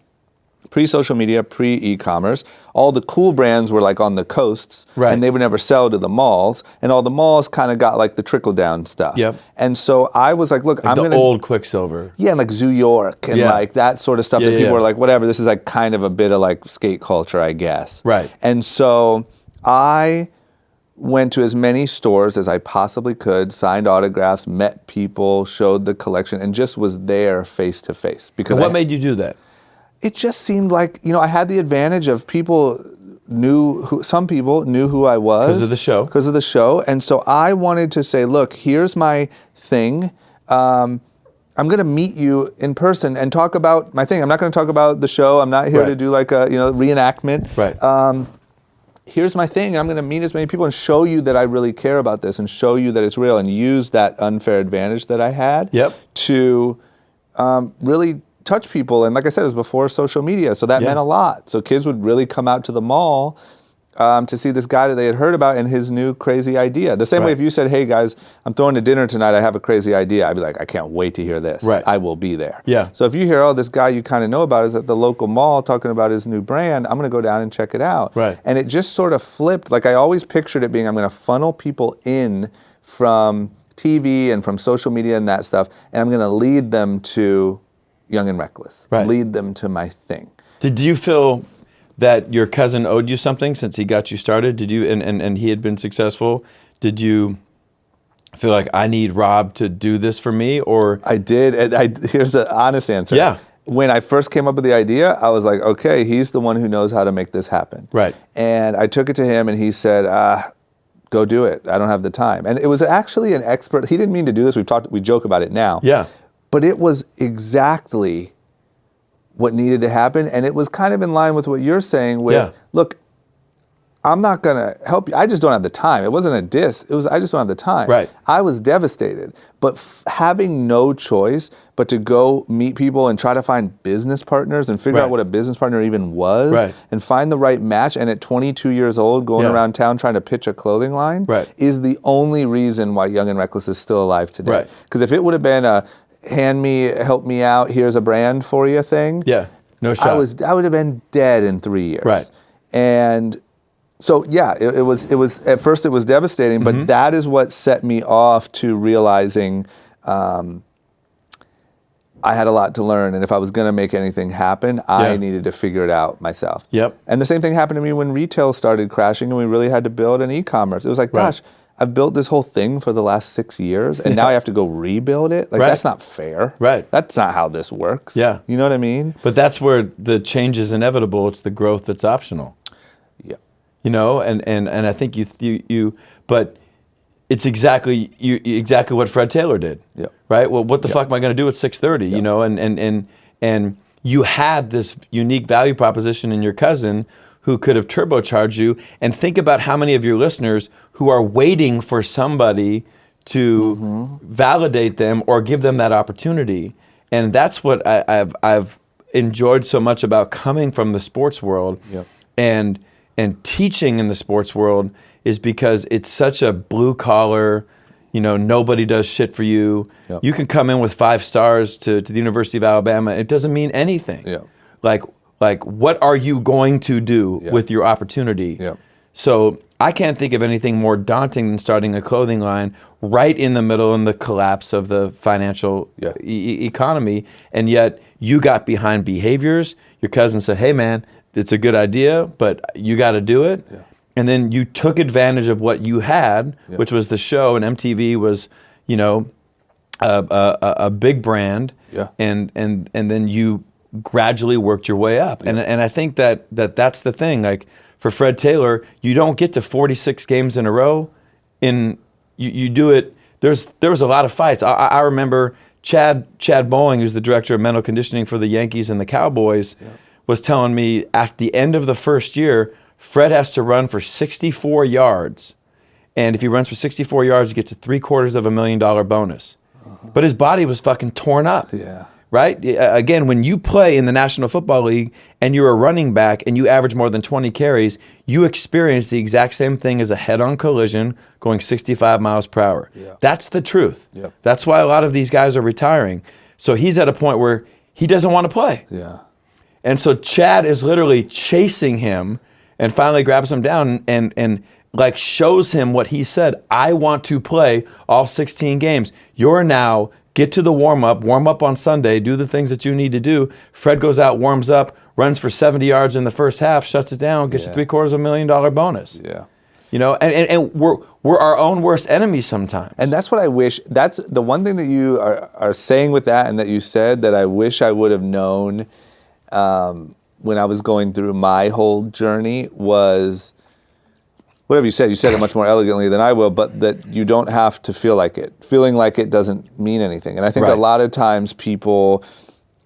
pre-social media, pre-e-commerce, all the cool brands were like on the coasts, and they would never sell to the malls, and all the malls kind of got like the trickle-down stuff. Yep. And so I was like, look, I'm going to... old Quicksilver. Yeah, and like Zoo York and like that sort of stuff that people were like, whatever, this is like kind of a bit of like skate culture, I guess. Right. And so I went to as many stores as I possibly could, signed autographs, met people, showed the collection, and just was there face to face. Because what made you do that? It just seemed like, I had the advantage of some people knew who I was. Because of the show. Because of the show. And so I wanted to say, look, here's my thing. I'm going to meet you in person and talk about my thing. I'm not going to talk about the show. I'm not here to do like a reenactment. Right. Here's my thing, and I'm going to meet as many people and show you that I really care about this and show you that it's real and use that unfair advantage that I had to really touch people. And like I said, it was before social media, so that meant a lot. So kids would really come out to the mall to see this guy that they had heard about and his new crazy idea. The same way if you said, hey guys, I'm throwing a dinner tonight, I have a crazy idea. I'd be like, I can't wait to hear this. Right. I will be there. Yeah. So if you hear, this guy you kind of know about is at the local mall talking about his new brand, I'm going to go down and check it out. Right. And it just sort of flipped. Like I always pictured it being, I'm going to funnel people in from TV and from social media and that stuff, and I'm going to lead them to Young and Reckless. Right. Lead them to my thing. Did you feel that your cousin owed you something since he got you started? Did you, and he had been successful? Did you feel like, I need Rob to do this for me? Or I did. And here's the honest answer. Yeah. When I first came up with the idea, I was like, okay, he's the one who knows how to make this happen. Right. And I took it to him and he said, go do it. I don't have the time. And it was actually an expert. He didn't mean to do this. We joke about it now. Yeah. But it was exactly what needed to happen. And it was kind of in line with what you're saying with, look, I'm not going to help you. I just don't have the time. It wasn't a diss. It was, I just don't have the time. Right. I was devastated. But having no choice but to go meet people and try to find business partners and figure out what a business partner even was and find the right match. And at 22 years old, going around town trying to pitch a clothing line is the only reason why Young and Reckless is still alive today. Because if it would have been a help me out, here's a brand for you thing. Yeah, no shot. I would have been dead in 3 years. Right. And so it was at first it was devastating, but that is what set me off to realizing I had a lot to learn, and if I was going to make anything happen, I needed to figure it out myself. Yep. And the same thing happened to me when retail started crashing, and we really had to build an e-commerce. It was like, gosh, I've built this whole thing for the last 6 years, and now I have to go rebuild it? Like, that's not fair. Right. That's not how this works. Yeah. You know what I mean? But that's where the change is inevitable. It's the growth that's optional. Yeah. You know, and I think you but it's exactly what Fred Taylor did. Yeah. Right? Well, what the fuck am I going to do at 6:30? You know, and you had this unique value proposition in your cousin who could have turbocharged you. And think about how many of your listeners who are waiting for somebody to validate them or give them that opportunity. And that's what I've enjoyed so much about coming from the sports world and teaching in the sports world, is because it's such a blue collar, you know, nobody does shit for you. You can come in with 5 stars to the University of Alabama. It doesn't mean anything. Like, what are you going to do with your opportunity? So I can't think of anything more daunting than starting a clothing line right in the middle in the collapse of the financial economy. And yet you got behind behaviors. Your cousin said, hey man, it's a good idea, but you got to do it. And then you took advantage of what you had, which was the show, and MTV was, you know, a big brand. And then you gradually worked your way up. And I think that's the thing. Like for Fred Taylor, you don't get to 46 games in a row. You do it. There was a lot of fights. I remember Chad Bowling, who's the director of mental conditioning for the Yankees and the Cowboys, was telling me at the end of the first year, Fred has to run for 64 yards. And if he runs for 64 yards, he gets a $750,000 bonus. But his body was fucking torn up. Right? Again, when you play in the National Football League and you're a running back and you average more than 20 carries, you experience the exact same thing as a head-on collision going 65 miles per hour. That's the truth. That's why a lot of these guys are retiring. So he's at a point where he doesn't want to play. And so Chad is literally chasing him and finally grabs him down and like shows him what he said. I want to play all 16 games. You're now... Get to the warm up on Sunday, do the things that you need to do. Fred goes out, warms up, runs for 70 yards in the first half, shuts it down, gets a $750,000 bonus. You know, and we're our own worst enemies sometimes. And that's what I wish. That's the one thing that you are saying with that, and that you said that I wish I would have known when I was going through my whole journey was whatever you said. You said it much more elegantly than I will, but that you don't have to feel like it. Feeling like it doesn't mean anything. And I think a lot of times people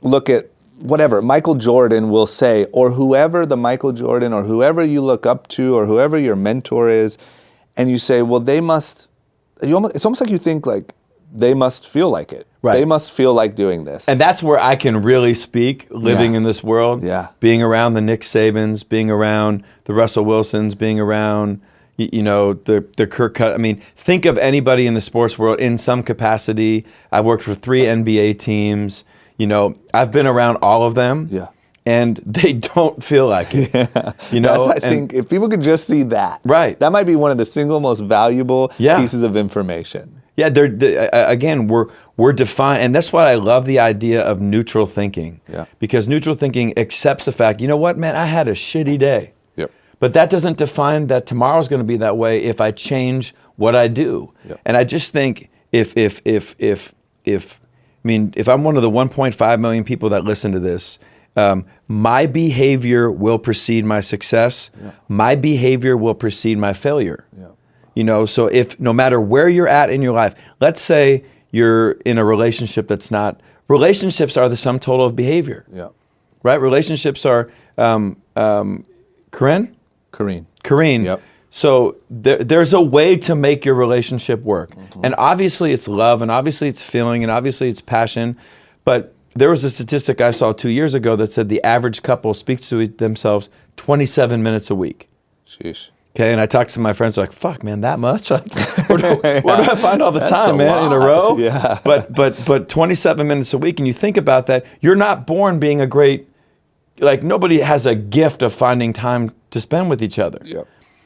look at whatever Michael Jordan will say, or whoever the Michael Jordan, or whoever you look up to, or whoever your mentor is, and you say, well, they must, it's almost like you think like they must feel like it. Right. They must feel like doing this. And that's where I can really speak, living in this world, being around the Nick Sabans, being around the Russell Wilsons, being around, you know, the Kirk Cousins. I mean, think of anybody in the sports world in some capacity. I've worked for 3 NBA teams. You know, I've been around all of them, and they don't feel like it. You know, I think if people could just see that, that might be one of the single most valuable pieces of information. Yeah, again, we're defined, and that's why I love the idea of neutral thinking. Because neutral thinking accepts the fact, you know what, man, I had a shitty day. But that doesn't define that tomorrow's going to be that way if I change what I do. And I just think if I'm one of the 1.5 million people that listen to this, my behavior will precede my success. My behavior will precede my failure. You know, so if no matter where you're at in your life, let's say you're in a relationship that's not, relationships are the sum total of behavior. Right? Relationships are, Kareen. So there's a way to make your relationship work. And obviously it's love, and obviously it's feeling, and obviously it's passion. But there was a statistic I saw 2 years ago that said the average couple speaks to themselves 27 minutes a week. Sheesh. Okay, and I talked to my friends like, fuck, man, that much? Like, where do I find all the time, man, in a row? But 27 minutes a week, and you think about that, you're not born being a great, like nobody has a gift of finding time to spend with each other.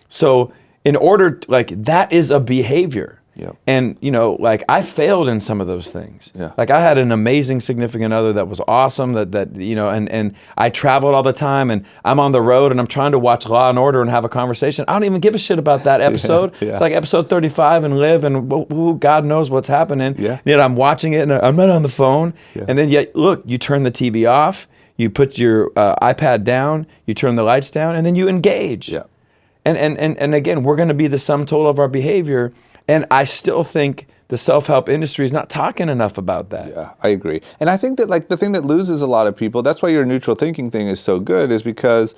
So in order, like that is a behavior. And you know, like I failed in some of those things. Like I had an amazing significant other that was awesome, that you know, and I traveled all the time, and I'm on the road and I'm trying to watch Law and Order and have a conversation. I don't even give a shit about that episode. It's like episode 35 and Live, and who God knows what's happening. Yet I'm watching it and I'm not on the phone. And then yet, look, you turn the TV off, you put your iPad down, you turn the lights down, and then you engage. And again, we're going to be the sum total of our behavior. And I still think the self-help industry is not talking enough about that. Yeah, I agree. And I think that like the thing that loses a lot of people, that's why your neutral thinking thing is so good, is because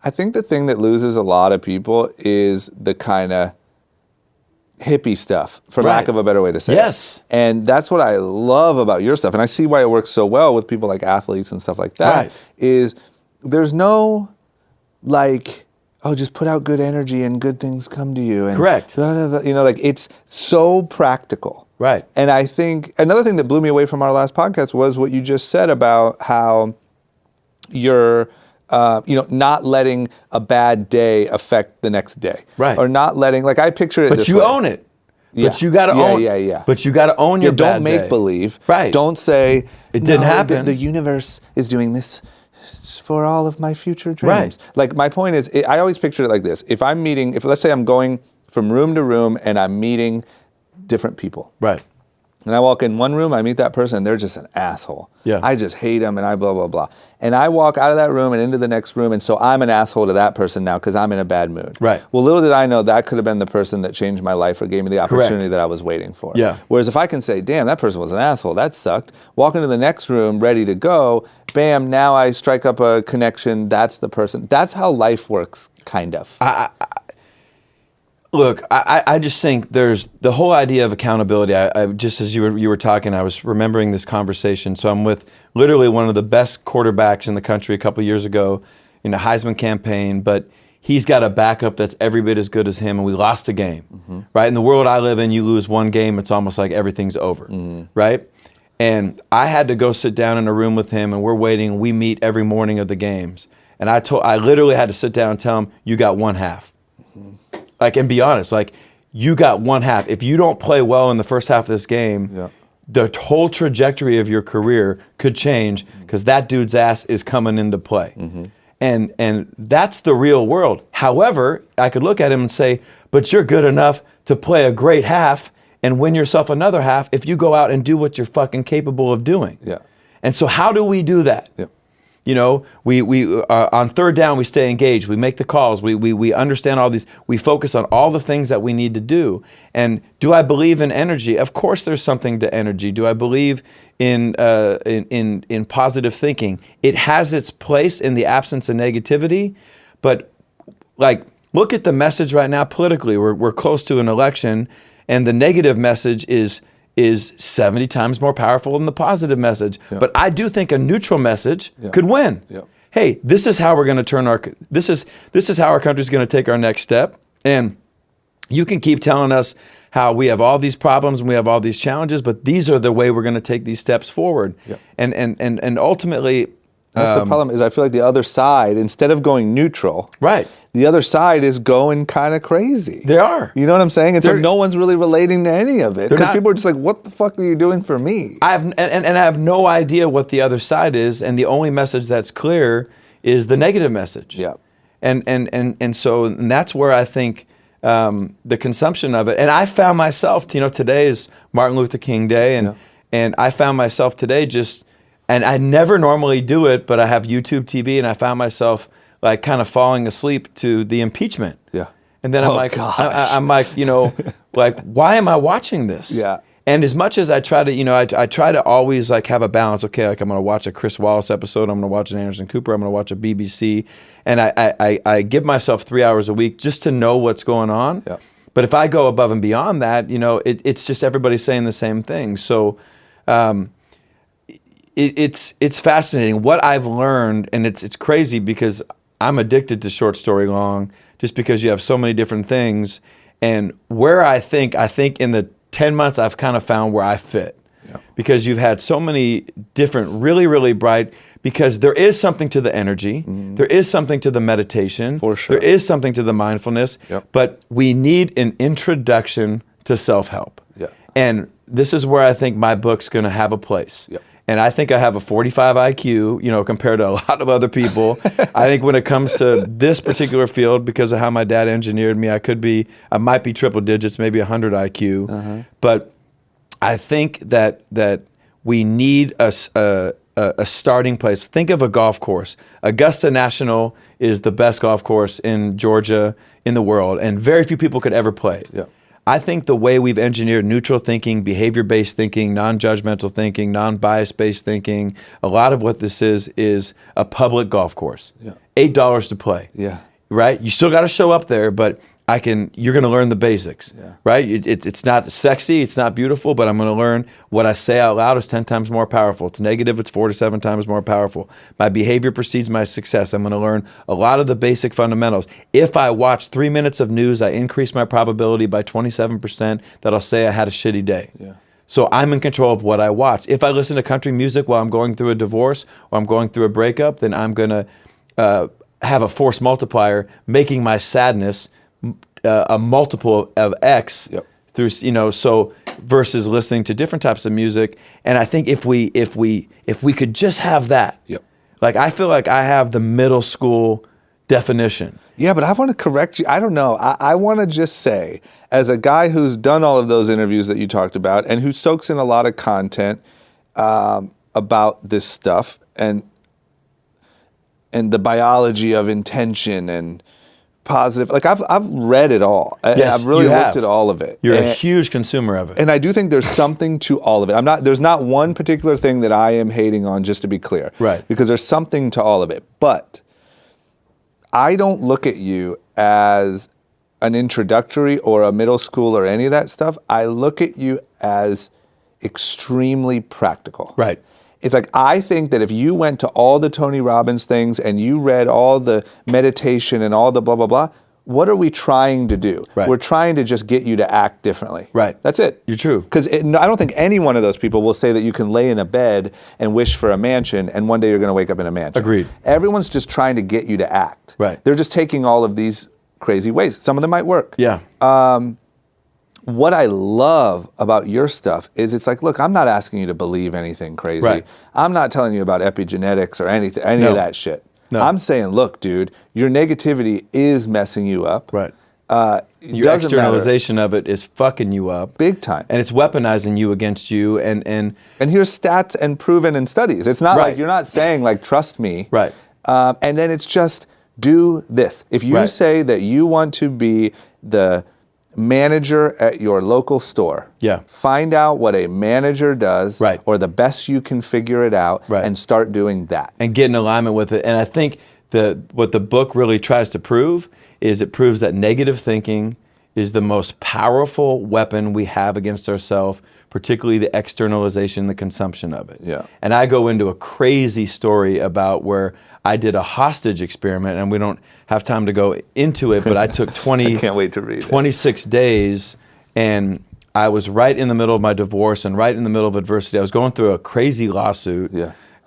I think the thing that loses a lot of people is the kind of hippie stuff, for lack of a better way to say it. And that's what I love about your stuff. And I see why it works so well with people like athletes and stuff like that, is there's no like, oh, just put out good energy and good things come to you. And you know, like it's so practical. And I think another thing that blew me away from our last podcast was what you just said about how you're, you know, not letting a bad day affect the next day. Or not letting, like I picture it but this you way. own it. But you got to own. But you got to own your bad Don't make day. believe. Don't say it didn't happen. The universe is doing this for all of my future dreams. Like my point is, I always picture it like this. If I'm meeting, if let's say I'm going from room to room and I'm meeting different people. And I walk in one room, I meet that person, and they're just an asshole. I just hate them, and I blah, blah, blah. And I walk out of that room and into the next room, and so I'm an asshole to that person now because I'm in a bad mood. Well, little did I know that could have been the person that changed my life or gave me the opportunity that I was waiting for. Whereas if I can say, damn, that person was an asshole, that sucked, walk into the next room ready to go, bam, now I strike up a connection, that's the person. That's how life works, kind of. Look, I just think there's the whole idea of accountability. I just as you were talking, I was remembering this conversation. So I'm with literally one of the best quarterbacks in the country a couple years ago in a Heisman campaign, but he's got a backup that's every bit as good as him, and we lost a game. Right? In the world I live in, you lose one game, it's almost like everything's over. Right? And I had to go sit down in a room with him, and we're waiting. We meet every morning of the games. And I literally had to sit down and tell him, you got one half. Like, and be honest, like, you got one half. If you don't play well in the first half of this game, the whole trajectory of your career could change because that dude's ass is coming into play. And that's the real world. However, I could look at him and say, but you're good enough to play a great half and win yourself another half if you go out and do what you're fucking capable of doing. Yeah. And so how do we do that? Yeah. You know, we on third down, we stay engaged. We make the calls. We understand all these. We focus on all the things that we need to do. And do I believe in energy? Of course, there's something to energy. Do I believe in positive thinking? It has its place in the absence of negativity. But like, look at the message right now politically. We're close to an election, and the negative message is 70 times more powerful than the positive message. Yeah. But I do think a neutral message could win. Yeah. Hey, this is how we're going to turn this is how our country's going to take our next step. And you can keep telling us how we have all these problems and we have all these challenges, but these are the way we're going to take these steps forward. Yeah. And ultimately, that's the problem. Is I feel like the other side, instead of going neutral, right, the other side is going kind of crazy. They are. You know what I'm saying? And so no one's really relating to any of it because people are just like, "What the fuck are you doing for me?" I have no idea what the other side is, and the only message that's clear is the negative message. Yeah. And so that's where I think the consumption of it. And I found myself, today is Martin Luther King Day, and I found myself today just. And I never normally do it, but I have YouTube TV, and I found myself like kind of falling asleep to the impeachment. Yeah. And then I'm like, like, why am I watching this? Yeah. And as much as I try to, I try to always like have a balance. Okay, like I'm going to watch a Chris Wallace episode. I'm going to watch an Anderson Cooper. I'm going to watch a BBC. And I give myself 3 hours a week just to know what's going on. Yeah. But if I go above and beyond that, it's just everybody saying the same thing. So, it's fascinating what I've learned, and it's crazy because I'm addicted to short story long, just because you have so many different things. And where I think in the 10 months I've kind of found where I fit, because you've had so many different, really, really bright. Because there is something to the energy, there is something to the meditation, for sure. There is something to the mindfulness, but we need an introduction to self-help. Yeah. And this is where I think my book's going to have a place. Yep. And I think I have a 45 IQ, compared to a lot of other people. I think when it comes to this particular field, because of how my dad engineered me, I might be triple digits, maybe 100 IQ. Uh-huh. But I think that we need a starting place. Think of a golf course. Augusta National is the best golf course in Georgia, in the world, and very few people could ever play it. Yeah. I think the way we've engineered neutral thinking, behavior-based thinking, non-judgmental thinking, non-bias-based thinking, a lot of what this is a public golf course. Yeah. $8 to play. Yeah. Right? You still got to show up there, but you're going to learn the basics. Yeah. Right? It's not sexy, it's not beautiful, but I'm going to learn what I say out loud is 10 times more powerful. It's negative, it's 4 to 7 times more powerful. My behavior precedes my success. I'm going to learn a lot of the basic fundamentals. If I watch 3 minutes of news, I increase my probability by 27% that I'll say I had a shitty day. Yeah. So I'm in control of what I watch. If I listen to country music while I'm going through a divorce or I'm going through a breakup, then I'm going to have a force multiplier, making my sadness a multiple of X. Yep. Through so versus listening to different types of music. And I think if we could just have that. Yep. Like I feel like I have the middle school definition. Yeah, but I want to correct you. I don't know. I want to just say, as a guy who's done all of those interviews that you talked about and who soaks in a lot of content about this stuff and the biology of intention and positive, like I've read it all. Yes, I've really looked at all of it. You're a huge consumer of it. And I do think there's something to all of it. There's not one particular thing that I am hating on, just to be clear. Right. Because there's something to all of it. But I don't look at you as an introductory or a middle school or any of that stuff. I look at you as extremely practical. Right. It's like, I think that if you went to all the Tony Robbins things and you read all the meditation and all the blah, blah, blah, what are we trying to do? Right. We're trying to just get you to act differently. Right. That's it. You're true. Because I don't think any one of those people will say that you can lay in a bed and wish for a mansion and one day you're going to wake up in a mansion. Agreed. Everyone's just trying to get you to act. Right. They're just taking all of these crazy ways. Some of them might work. Yeah. What I love about your stuff is it's like, look, I'm not asking you to believe anything crazy. Right. I'm not telling you about epigenetics or any of that shit. No. I'm saying, look, dude, your negativity is messing you up. Right. Your externalization of it is fucking you up. Big time. And it's weaponizing you against you. And here's stats and proven in studies. It's not Right. like you're not saying like, trust me. Right. And then it's just do this. If you Right. say that you want to be the manager at your local store, find out what a manager does, Right. or the best you can figure it out, Right. and start doing that. And get in alignment with it. And I think what the book really tries to prove is it proves that negative thinking is the most powerful weapon we have against ourselves, particularly the externalization, the consumption of it. Yeah. And I go into a crazy story about where I did a hostage experiment, and we don't have time to go into it, but I took I can't wait to read 26 days, and I was right in the middle of my divorce and right in the middle of adversity. I was going through a crazy lawsuit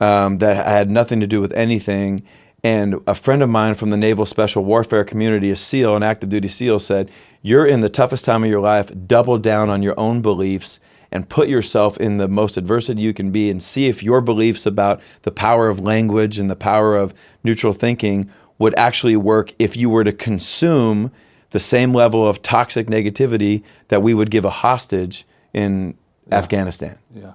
that had nothing to do with anything. And a friend of mine from the Naval Special Warfare community, a SEAL, an active duty SEAL, said, you're in the toughest time of your life, double down on your own beliefs and put yourself in the most adversity you can be and see if your beliefs about the power of language and the power of neutral thinking would actually work if you were to consume the same level of toxic negativity that we would give a hostage in Afghanistan. Yeah.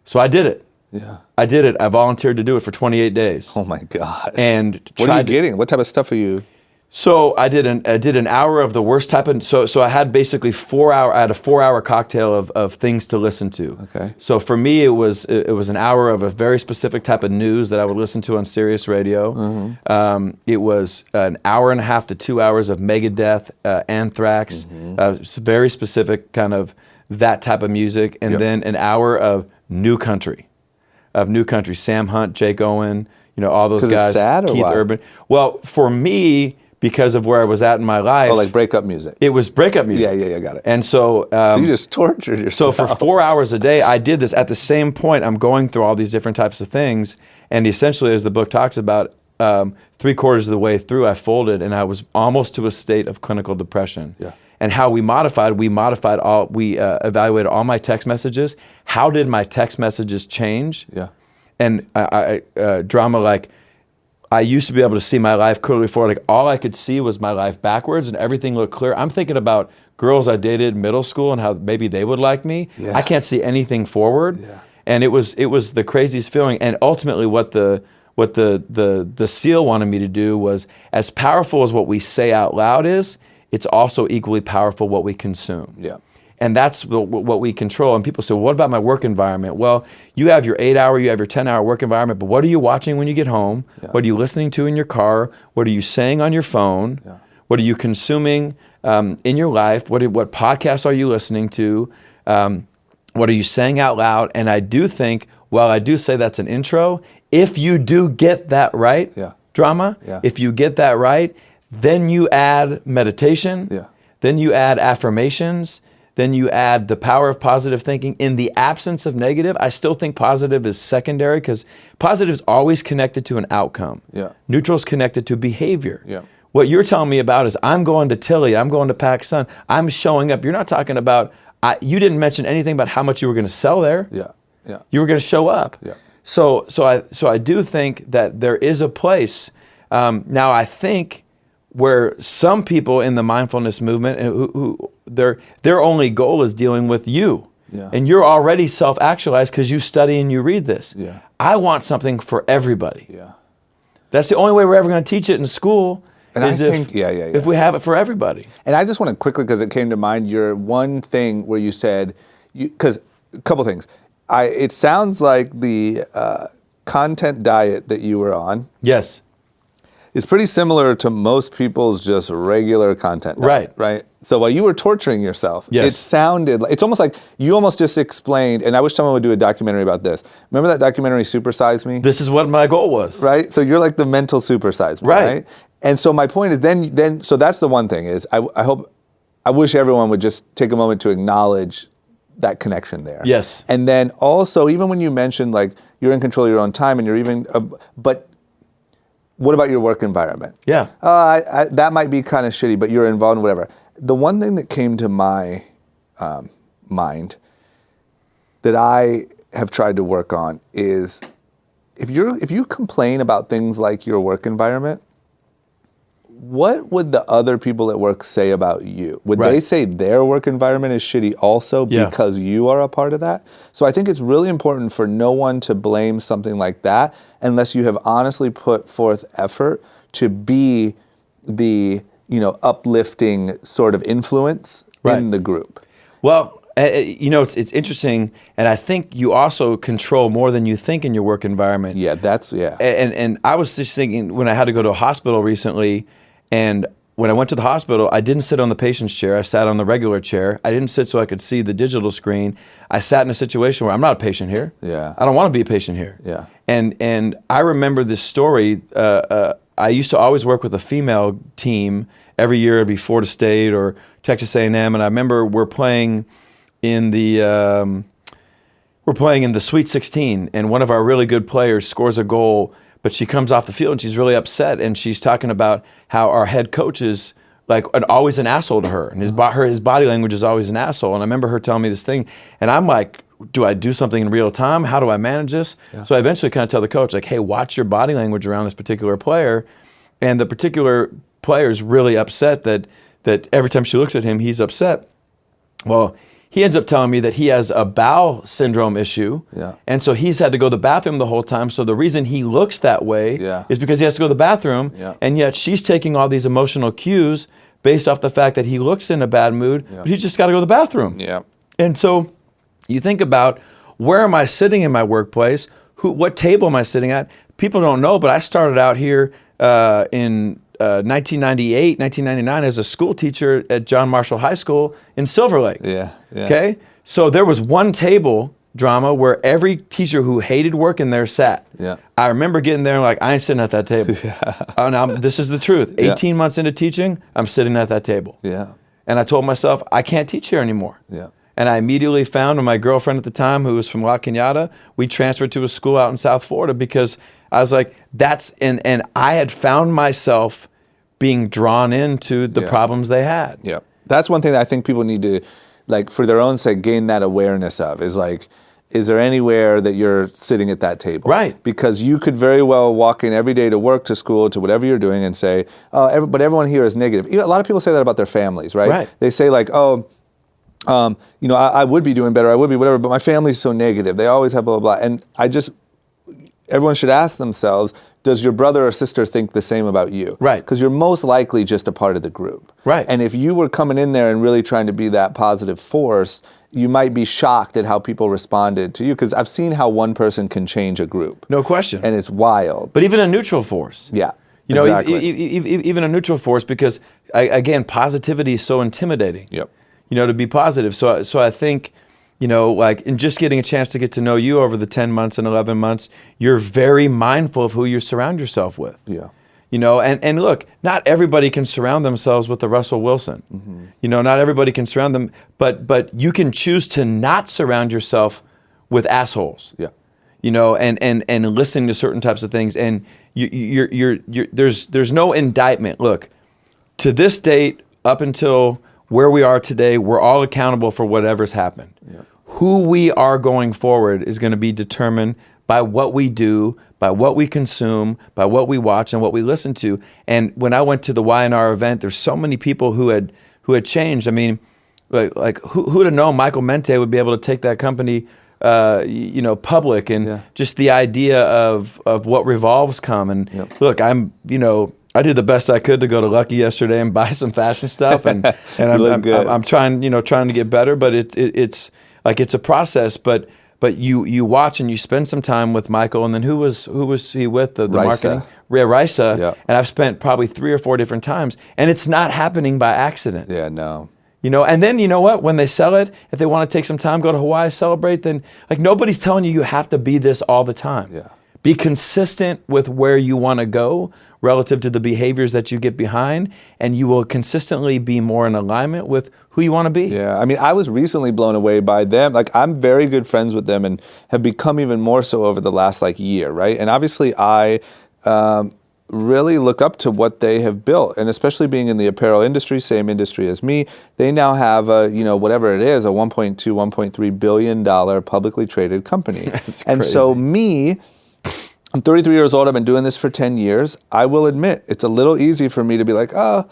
So I did it. Yeah. I did it. I volunteered to do it for 28 days. Oh my gosh. And what are you getting? What type of stuff are you? So I did an hour of the worst type of, so I had basically I had a 4-hour cocktail of things to listen to. Okay. So for me, it was an hour of a very specific type of news that I would listen to on Sirius Radio. Mm-hmm. It was an hour and a half to 2 hours of Megadeth, Anthrax, very specific kind of that type of music. And then an hour of new country, Sam Hunt, Jake Owen, all those guys, it's sad, or Keith why? Urban. Well, for me, because of where I was at in my life. Oh, like breakup music. It was breakup music. Yeah, got it. And so... so you just tortured yourself. So for 4 hours a day, I did this. At the same point, I'm going through all these different types of things. And essentially, as the book talks about, 3/4 of the way through, I folded, and I was almost to a state of clinical depression. Yeah. And how we evaluated all my text messages. How did my text messages change? Yeah. And drama like... I used to be able to see my life clearly forward. Like all I could see was my life backwards and everything looked clear. I'm thinking about girls I dated in middle school and how maybe they would like me. Yeah. I can't see anything forward. Yeah. And it was the craziest feeling. And ultimately what the SEAL wanted me to do was, as powerful as what we say out loud is, it's also equally powerful what we consume. Yeah. And that's what we control. And people say, well, what about my work environment? Well, you have your 8-hour, you have your 10-hour work environment, but what are you watching when you get home? Yeah. What are you listening to in your car? What are you saying on your phone? Yeah. What are you consuming in your life? What podcasts are you listening to? What are you saying out loud? And I do think, while I do say that's an intro, if you do get that right, drama, if you get that right, then you add meditation, then you add affirmations, then you add the power of positive thinking. In the absence of negative, I still think positive is secondary because positive is always connected to an outcome. Neutral is connected to behavior. What you're telling me about is I'm going to Tilly, I'm going to Pac Sun, I'm showing up. You're not talking about, you didn't mention anything about how much you were going to sell there. You were going to show up. So I do think that there is a place. Now I think where some people in the mindfulness movement who their only goal is dealing with you. And you're already self-actualized because you study and you read this. I want something for everybody. That's the only way we're ever going to teach it in school. And if we have it for everybody. And I just want to quickly, because it came to mind, your one thing where you said, because a couple things. It sounds like the content diet that you were on. Yes. Is pretty similar to most people's just regular content diet, right? So while you were torturing yourself, it sounded like, it's almost like you almost just explained, and I wish someone would do a documentary about this. Remember that documentary, Super Size Me? This is what my goal was. Right? So you're like the mental Super Size Me, right? And so my point is then so that's the one thing is I wish everyone would just take a moment to acknowledge that connection there. Yes. And then also, even when you mentioned like you're in control of your own time and you're even, but what about your work environment? That might be kind of shitty, but you're involved in whatever. The one thing that came to my mind that I have tried to work on is if you complain about things like your work environment, what would the other people at work say about you? Would they say their work environment is shitty also because you are a part of that? So I think it's really important for no one to blame something like that unless you have honestly put forth effort to be the, uplifting sort of influence in the group. Well, it's interesting, and I think you also control more than you think in your work environment. Yeah, And I was just thinking when I had to go to a hospital recently, and when I went to the hospital, I didn't sit on the patient's chair. I sat on the regular chair. I didn't sit so I could see the digital screen. I sat in a situation where I'm not a patient here. Yeah. I don't want to be a patient here. Yeah. And I remember this story. I used to always work with a female team every year. It'd be Florida State or Texas A&M, and I remember we're playing in the Sweet 16, and one of our really good players scores a goal, but she comes off the field and she's really upset, and she's talking about how our head coach is always an asshole to her, and his body language is always an asshole. And I remember her telling me this thing, and I'm like, do I do something in real time? How do I manage this? Yeah. So I eventually kind of tell the coach, like, hey, watch your body language around this particular player, and the particular player is really upset that every time she looks at him, he's upset. Well, he ends up telling me that he has a bowel syndrome issue, and so he's had to go to the bathroom the whole time. So the reason he looks that way is because he has to go to the bathroom, and yet she's taking all these emotional cues based off the fact that he looks in a bad mood, but he's just got to go to the bathroom. Yeah. And so you think about, where am I sitting in my workplace? What table am I sitting at? People don't know, but I started out here in 1998, 1999 as a school teacher at John Marshall High School in Silver Lake. Yeah. Okay? So there was one table drama where every teacher who hated working there sat. Yeah. I remember getting there and like, I ain't sitting at that table. Oh, now this is the truth. 18 months into teaching, I'm sitting at that table. Yeah. And I told myself, I can't teach here anymore. Yeah. And I immediately found my girlfriend at the time, who was from La Cañada, we transferred to a school out in South Florida because I was like, and I had found myself being drawn into the problems they had. Yeah. That's one thing that I think people need to, for their own sake, gain that awareness of, is there anywhere that you're sitting at that table? Right. Because you could very well walk in every day to work, to school, to whatever you're doing and say, oh, but everyone here is negative. A lot of people say that about their families, right? Right. They say I would be doing better, I would be whatever, but my family's so negative. They always have blah, blah, blah. And everyone should ask themselves, does your brother or sister think the same about you? Right. Because you're most likely just a part of the group. Right. And if you were coming in there and really trying to be that positive force, you might be shocked at how people responded to you. Because I've seen how one person can change a group. No question. And it's wild. But even a neutral force. Yeah. Exactly. Even a neutral force, because again, positivity is so intimidating. Yep. To be positive. So I think, in just getting a chance to get to know you over the 10 months and 11 months, you're very mindful of who you surround yourself with. Yeah. And look, not everybody can surround themselves with the Russell Wilson. Mm-hmm. Not everybody can surround them, but you can choose to not surround yourself with assholes. Yeah. And listening to certain types of things, and there's no indictment. Look, to this date, up until where we are today, we're all accountable for whatever's happened. Yeah. Who we are going forward is going to be determined by what we do, by what we consume, by what we watch, and what we listen to. And when I went to the Y&R event, there's so many people who had changed. I mean, like who'd have known Michael Mente would be able to take that company, public, and just the idea of what Revolve's come. And look, I did the best I could to go to Lucky yesterday and buy some fashion stuff, and I'm trying to get better. But it's a process. But you watch and you spend some time with Michael, and then who was he with the marketing? Risa. Yeah. And I've spent probably 3 or 4 different times, and it's not happening by accident. Yeah, no. And then you know what? When they sell it, if they want to take some time, go to Hawaii, celebrate. Then nobody's telling you have to be this all the time. Yeah. Be consistent with where you want to go relative to the behaviors that you get behind, and you will consistently be more in alignment with who you want to be. Yeah, I mean, I was recently blown away by them. I'm very good friends with them and have become even more so over the last year, right? And obviously I really look up to what they have built, and especially being in the apparel industry, same industry as me, they now have whatever it is, a $1.2, $1.3 billion publicly traded company. That's and crazy. so I'm 33 years old. I've been doing this for 10 years. I will admit it's a little easy for me to be like, oh,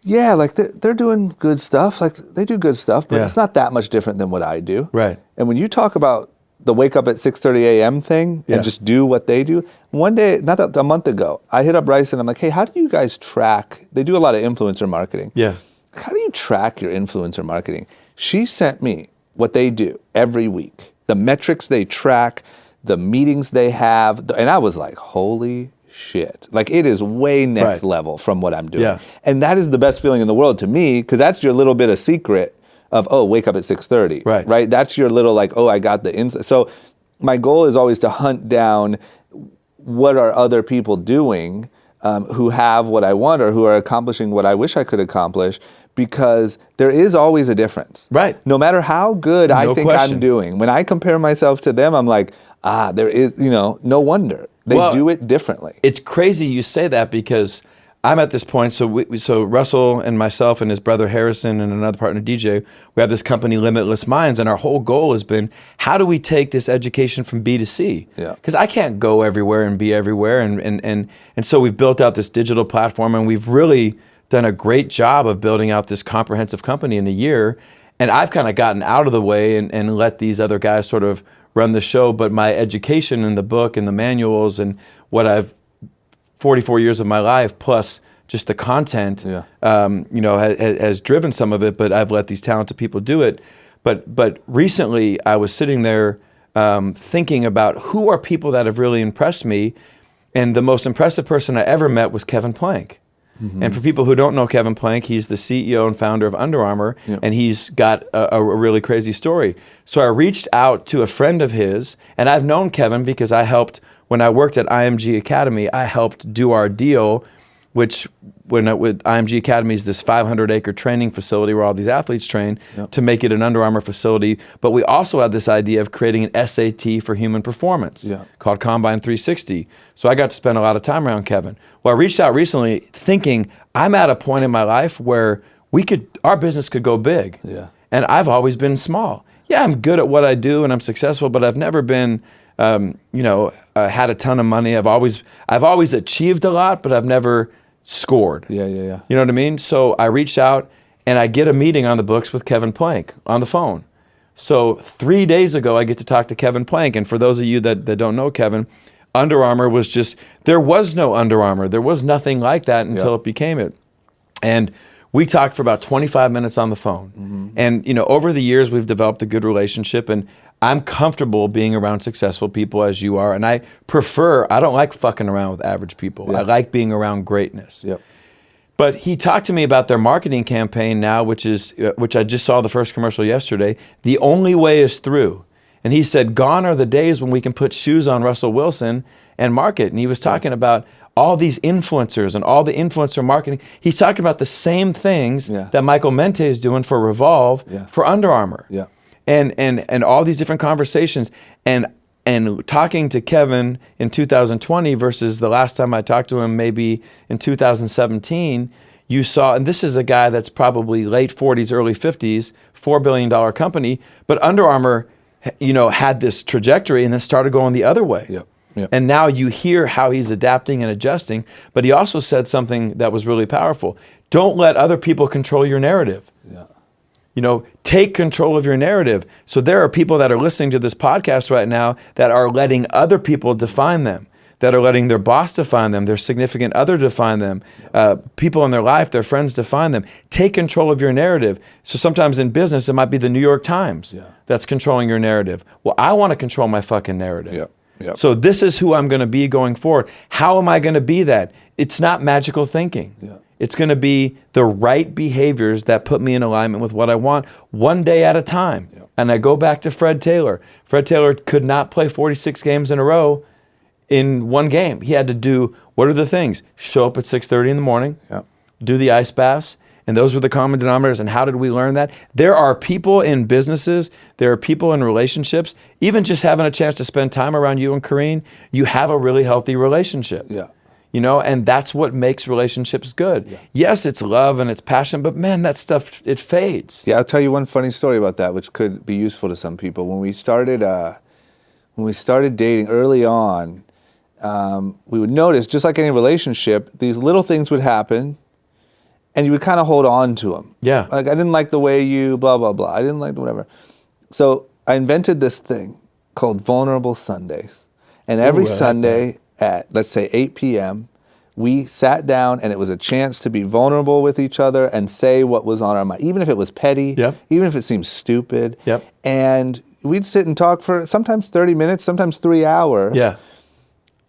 yeah, like they're doing good stuff. Like they do good stuff, but it's not that much different than what I do. Right. And when you talk about the wake up at 6:30 a.m. thing and just do what they do, one day, a month ago, I hit up Bryce and I'm like, hey, how do you guys track? They do a lot of influencer marketing. Yeah. How do you track your influencer marketing? She sent me what they do every week, the metrics they track, the meetings they have, and I was like, holy shit. Like it is way next level from what I'm doing. Yeah. And that is the best feeling in the world to me, because that's your little bit of secret of, oh, wake up at 6:30. Right? That's your little like, oh, I got the insight. So my goal is always to hunt down what are other people doing who have what I want or who are accomplishing what I wish I could accomplish, because there is always a difference. Right. No matter how good I think I'm doing, when I compare myself to them, I'm like, there is, no wonder. They do it differently. It's crazy you say that, because I'm at this point. So Russell and myself and his brother Harrison and another partner DJ, we have this company Limitless Minds, and our whole goal has been, how do we take this education from B to C? Because I can't go everywhere and be everywhere, and so we've built out this digital platform, and we've really done a great job of building out this comprehensive company in a year. And I've kind of gotten out of the way and let these other guys sort of run the show. But my education in the book and the manuals and what I've 44 years of my life, plus just the content, has driven some of it. But I've let these talented people do it. But recently I was sitting there thinking about who are people that have really impressed me. And the most impressive person I ever met was Kevin Plank. Mm-hmm. And for people who don't know Kevin Plank, he's the CEO and founder of Under Armour, and he's got a really crazy story. So I reached out to a friend of his, and I've known Kevin because I helped, when I worked at IMG Academy, I helped do our deal, which with IMG Academy is this 500-acre training facility where all these athletes train, to make it an Under Armour facility. But we also had this idea of creating an SAT for human performance called Combine 360. So I got to spend a lot of time around Kevin. Well, I reached out recently thinking I'm at a point in my life where our business could go big. And I've always been small. Yeah, I'm good at what I do and I'm successful, but I've never been had a ton of money. I've always achieved a lot, but I've never scored. You know what I mean? So I reached out and I get a meeting on the books with Kevin Plank on the phone. So 3 days ago, I get to talk to Kevin Plank. And for those of you that don't know Kevin, Under Armour there was no Under Armour. There was nothing like that until it became it. And we talked for about 25 minutes on the phone. Mm-hmm. And over the years, we've developed a good relationship, and I'm comfortable being around successful people as you are. And I don't like fucking around with average people. I like being around greatness. But he talked to me about their marketing campaign now, which I just saw the first commercial yesterday. The only way is through. And he said, gone are the days when we can put shoes on Russell Wilson and market. And he was talking about all these influencers and all the influencer marketing. He's talking about the same things that Michael Mente is doing for Revolve for Under Armour. And all these different conversations, and talking to Kevin in 2020 versus the last time I talked to him maybe in 2017, you saw, and this is a guy that's probably late 40s, early 50s, $4 billion company, but Under Armour, had this trajectory and then started going the other way. And now you hear how he's adapting and adjusting, but he also said something that was really powerful. Don't let other people control your narrative. Take control of your narrative. So there are people that are listening to this podcast right now that are letting other people define them, that are letting their boss define them, their significant other define them, people in their life, their friends define them. Take control of your narrative. So sometimes in business, it might be the New York Times that's controlling your narrative. Well, I want to control my fucking narrative. So this is who I'm going to be going forward. How am I going to be that? It's not magical thinking. It's going to be the right behaviors that put me in alignment with what I want, one day at a time. And I go back to Fred Taylor. Fred Taylor could not play 46 games in a row in one game. He had to do, what are the things? Show up at 6:30 in the morning, do the ice baths, and those were the common denominators. And how did we learn that? There are people in businesses, there are people in relationships, even just having a chance to spend time around you and Kareen, you have a really healthy relationship. And that's what makes relationships good. Yes, it's love and it's passion, but man, that stuff, it fades. I'll tell you one funny story about that, which could be useful to some people. When we started dating early on, we would notice, just like any relationship, these little things would happen, and you would kind of hold on to them. Yeah. Like, I didn't like the way you blah, blah, blah. I didn't like whatever. So I invented this thing called Vulnerable Sundays. And every Sunday at, let's say, 8 p.m., we sat down, and it was a chance to be vulnerable with each other and say what was on our mind, even if it was petty, even if it seemed stupid. And we'd sit and talk for sometimes 30 minutes, sometimes 3 hours.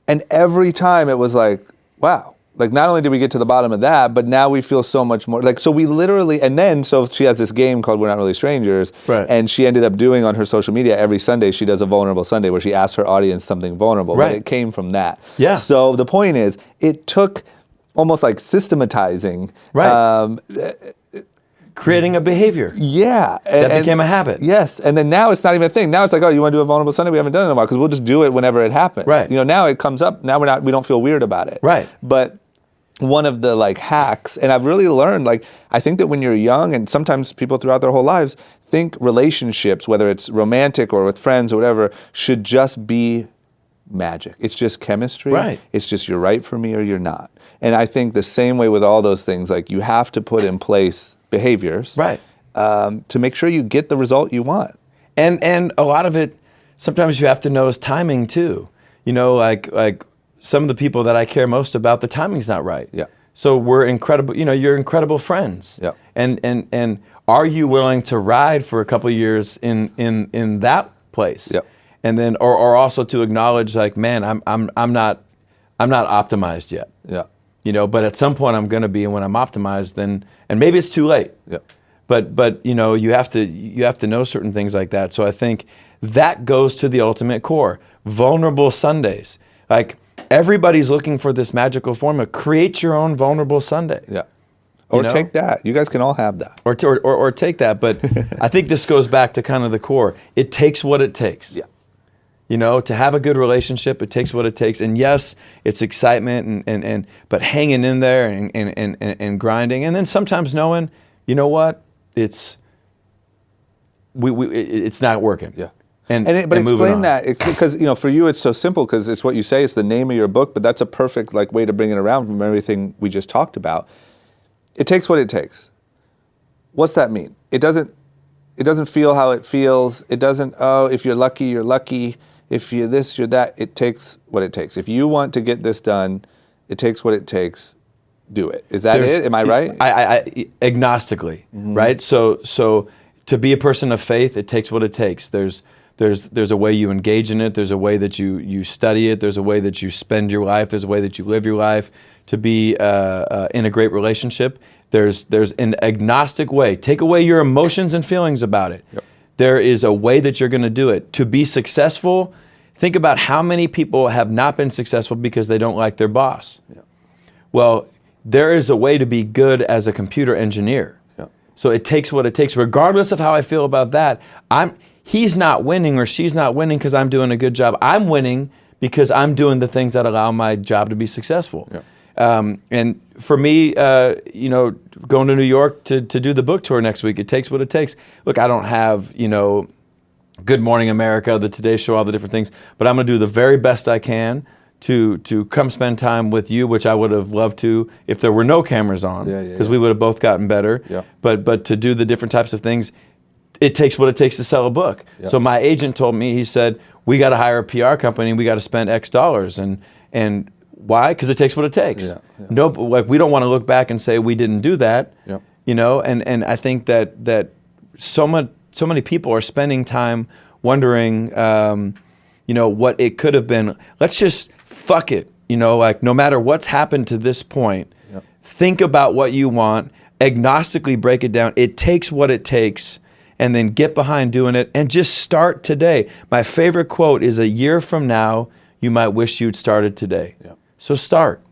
And every time it was like, wow. Like, not only did we get to the bottom of that, but now we feel so much more. Like, so we literally, and then, so she has this game called We're Not Really Strangers. And she ended up doing on her social media every Sunday, she does a Vulnerable Sunday where she asks her audience something vulnerable. But it came from that. So the point is, it took almost like systematizing. Creating a behavior. That became a habit. And then now it's not even a thing. Now it's like, oh, you want to do a Vulnerable Sunday? We haven't done it in a while, because we'll just do it whenever it happens. You know, now it comes up. Now we don't feel weird about it. But one of the like hacks, and I've really learned, like, I think that when you're young, and sometimes people throughout their whole lives think relationships, whether it's romantic or with friends or whatever, should just be magic. It's just chemistry. It's just you're right for me or you're not. And I think the same way with all those things, like, you have to put in place behaviors to make sure you get the result you want. And a lot of it, sometimes you have to notice timing too. You know, like some of the people that I care most about, the timing's not right. So we're incredible, you know, you're incredible friends. And are you willing to ride for a couple of years in that place? And then, or also to acknowledge, like, man, I'm not optimized yet. You know, but at some point I'm going to be, and when I'm optimized, then, and maybe it's too late. But you know, you have to know certain things like that. So I think that goes to the ultimate core. Vulnerable Sundays. Like, everybody's looking for this magical formula. Create your own Vulnerable Sunday. Or take that. You guys can all have that. Or take that. But I think this goes back to kind of the core. It takes what it takes. You know, to have a good relationship, it takes what it takes. And yes, it's excitement and but hanging in there and grinding. And then sometimes knowing, you know what, it's not working. But explain that, because, you know, for you it's so simple, because it's what you say, it's the name of your book, but that's a perfect like way to bring it around from everything we just talked about. It takes what it takes. What's that mean? It doesn't feel how it feels. It doesn't, oh, if you're lucky, you're lucky. If you're this, you're that. It takes what it takes. If you want to get this done, it takes what it takes. Do it. Is that it? Am I right? I agnostically, right? So to be a person of faith, it takes what it takes. There's a way you engage in it. There's a way that you study it. There's a way that you spend your life. There's a way that you live your life. To be in a great relationship, there's an agnostic way. Take away your emotions and feelings about it. There is a way that you're going to do it. To be successful, think about how many people have not been successful because they don't like their boss. Well, there is a way to be good as a computer engineer. So it takes what it takes, regardless of how I feel about that. He's not winning or she's not winning because I'm doing a good job. I'm winning because I'm doing the things that allow my job to be successful. And for me, you know, going to New York to do the book tour next week, it takes what it takes. Look, I don't have, you know, Good Morning America, the Today Show, all the different things, but I'm going to do the very best I can to come spend time with you, which I would have loved to if there were no cameras on, because we would have both gotten better. But to do the different types of things, it takes what it takes to sell a book. So my agent told me, he said, we got to hire a PR company and we got to spend X dollars. And why? Because it takes what it takes. No, like, we don't want to look back and say we didn't do that. You know, and I think that so many people are spending time wondering, you know, what it could have been. Let's just fuck it. You know, like, no matter what's happened to this point, think about what you want, agnostically break it down. It takes what it takes, and then get behind doing it and just start today. My favorite quote is, a year from now, you might wish you'd started today. So start.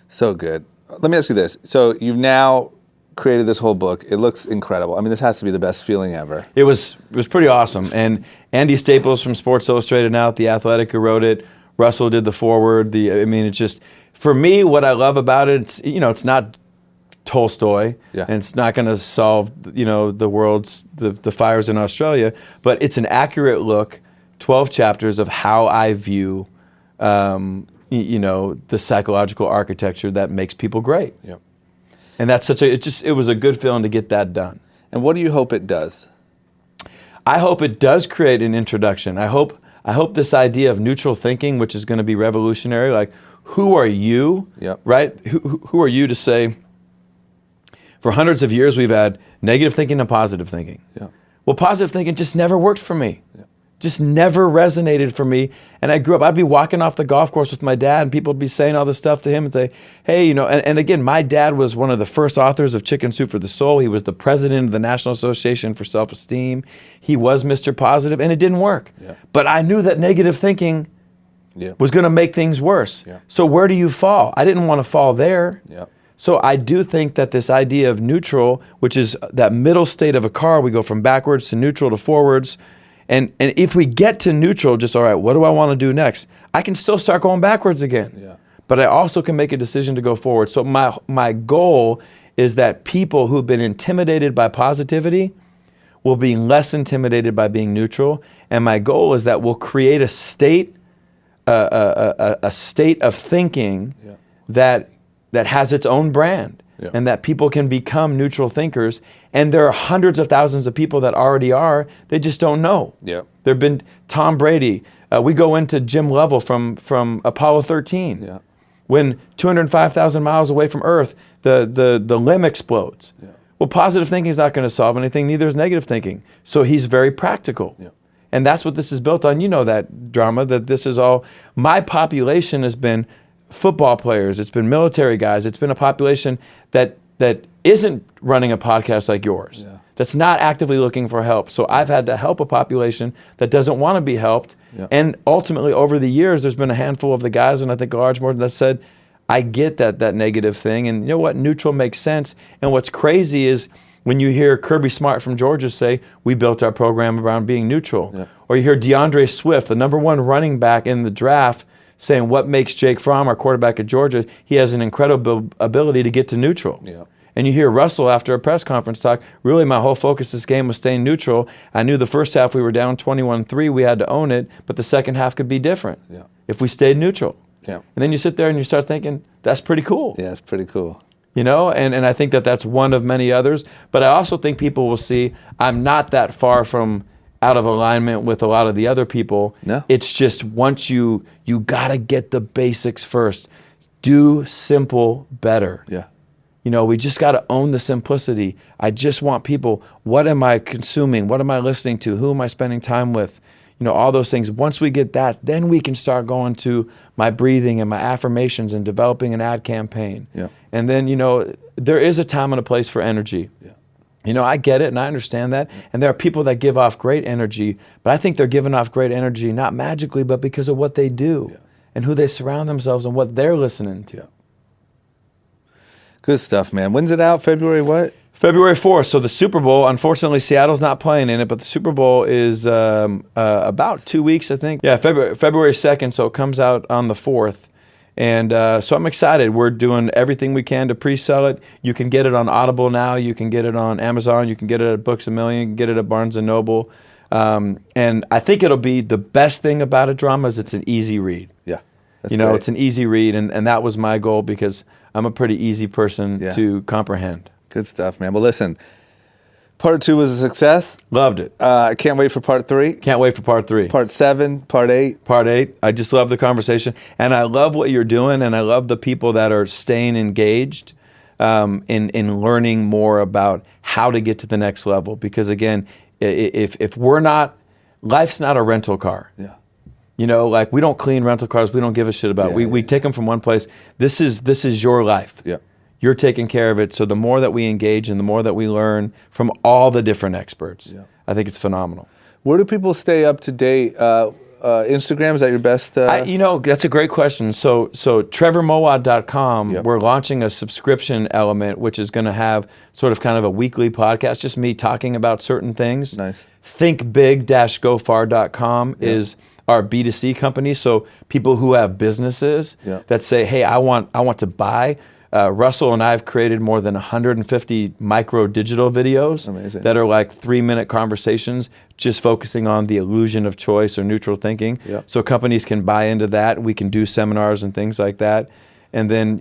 So good. Let me ask you this. So you've now created this whole book. It looks incredible. I mean, this has to be the best feeling ever. It was pretty awesome. And Andy Staples from Sports Illustrated now at The Athletic, who wrote it, Russell did the foreword. I mean, it's just, for me, what I love about it, it's, you know, it's not Tolstoy, and it's not going to solve, you know, the fires in Australia, but it's an accurate look 12 chapters of how I view, the psychological architecture that makes people great. Yep. And that's it was a good feeling to get that done. And what do you hope it does? I hope it does create an introduction. I hope this idea of neutral thinking, which is going to be revolutionary, like who are you, right? Who are you to say, for hundreds of years we've had negative thinking and positive thinking. Yeah. Well, positive thinking just never worked for me. Yeah. Just never resonated for me. And I grew up, I'd be walking off the golf course with my dad and people would be saying all this stuff to him and say, hey, and again, my dad was one of the first authors of Chicken Soup for the Soul. He was the president of the National Association for Self-Esteem. He was Mr. Positive, and it didn't work. Yeah. But I knew that negative thinking was going to make things worse. Yeah. So where do you fall? I didn't want to fall there. Yeah. So I do think that this idea of neutral, which is that middle state of a car, we go from backwards to neutral to forwards. And if we get to neutral, just all right, what do I want to do next? I can still start going backwards again. Yeah. But I also can make a decision to go forward. So my goal is that people who've been intimidated by positivity will be less intimidated by being neutral. And my goal is that we'll create a state of thinking that has its own brand. Yeah. And that people can become neutral thinkers. And there are hundreds of thousands of people that already are. They just don't know. Yeah. There have been Tom Brady. We go into Jim Lovell from Apollo 13. Yeah. When 205,000 miles away from Earth, the limb explodes. Yeah. Well, positive thinking is not going to solve anything. Neither is negative thinking. So he's very practical. Yeah. And that's what this is built on. You know that drama, that this is all. My population has been football players, it's been military guys, it's been a population that isn't running a podcast like yours, that's not actively looking for help. So I've had to help a population that doesn't want to be helped. And ultimately, over the years, there's been a handful of the guys, and I think a large more that said, I get that negative thing, and you know what, neutral makes sense. And what's crazy is when you hear Kirby Smart from Georgia say, we built our program around being neutral. Or you hear DeAndre Swift, the #1 running back in the draft, saying what makes Jake Fromm, our quarterback at Georgia, he has an incredible ability to get to neutral. Yeah. And you hear Russell after a press conference talk, really my whole focus this game was staying neutral. I knew the first half we were down 21-3, we had to own it, but the second half could be different if we stayed neutral. Yeah. And then you sit there and you start thinking, that's pretty cool. Yeah, it's pretty cool. And I think that's one of many others. But I also think people will see I'm not that far from out of alignment with a lot of the other people. No. It's just once you got to get the basics first. Do simple better. Yeah. We just got to own the simplicity. I just want people, what am I consuming? What am I listening to? Who am I spending time with? All those things. Once we get that, then we can start going to my breathing and my affirmations and developing an ad campaign. Yeah. And then, there is a time and a place for energy. Yeah. I get it and I understand that. And there are people that give off great energy, but I think they're giving off great energy not magically, but because of what they do and who they surround themselves and what they're listening to. Yeah. Good stuff, man. When's it out? February what? February 4th. So the Super Bowl, unfortunately, Seattle's not playing in it, but the Super Bowl is about 2 weeks, I think. Yeah, February 2nd, so it comes out on the 4th. And so I'm excited. We're doing everything we can to pre-sell it. You can get it on Audible now. You can get it on Amazon. You can get it at Books A Million. You can get it at Barnes & Noble. And I think it'll be the best thing about a drama is it's an easy read. Yeah. Great. It's an easy read. And that was my goal because I'm a pretty easy person to comprehend. Good stuff, man. Well, listen, part 2 was a success. Loved it. I can't wait for part 3. Can't wait for part 3. Part 7, part 8. Part 8. I just love the conversation. And I love what you're doing, and I love the people that are staying engaged in learning more about how to get to the next level. Because, again, if we're not, life's not a rental car. Yeah. We don't clean rental cars. We don't give a shit about it. We take them from one place. This is your life. Yeah. You're taking care of it. So the more that we engage and the more that we learn from all the different experts, I think it's phenomenal. Where do people stay up to date? Instagram, is that your best? That's a great question. So trevormoawad.com, we're launching a subscription element, which is going to have sort of kind of a weekly podcast, just me talking about certain things. Nice. Thinkbig-gofar.com is our B2C company. So people who have businesses that say, hey, I want to buy Russell and I have created more than 150 micro digital videos that are like 3-minute conversations, just focusing on the illusion of choice or neutral thinking. Yep. So companies can buy into that. We can do seminars and things like that. And then,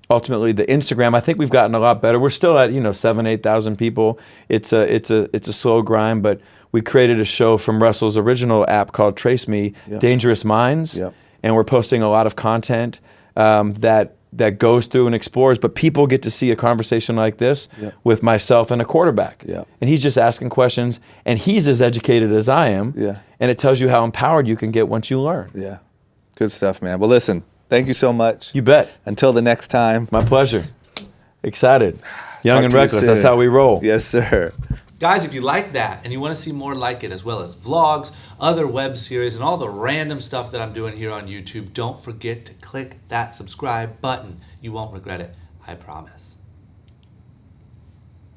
ultimately the Instagram, I think we've gotten a lot better. We're still at, 7,000, 8,000 people. It's a slow grind, but we created a show from Russell's original app called Trace Me, Dangerous Minds. Yep. And we're posting a lot of content that goes through and explores, but people get to see a conversation like this with myself and a quarterback. And he's just asking questions, and he's as educated as I am. And it tells you how empowered you can get once you learn. Yeah. Good stuff, man. Well, listen, thank you so much. You bet. Until the next time. My pleasure. Excited. Young Talk and to you reckless. soon. That's how we roll. Yes, sir. Guys, if you like that and you want to see more like it, as well as vlogs, other web series, and all the random stuff that I'm doing here on YouTube, don't forget to click that subscribe button. You won't regret it, I promise.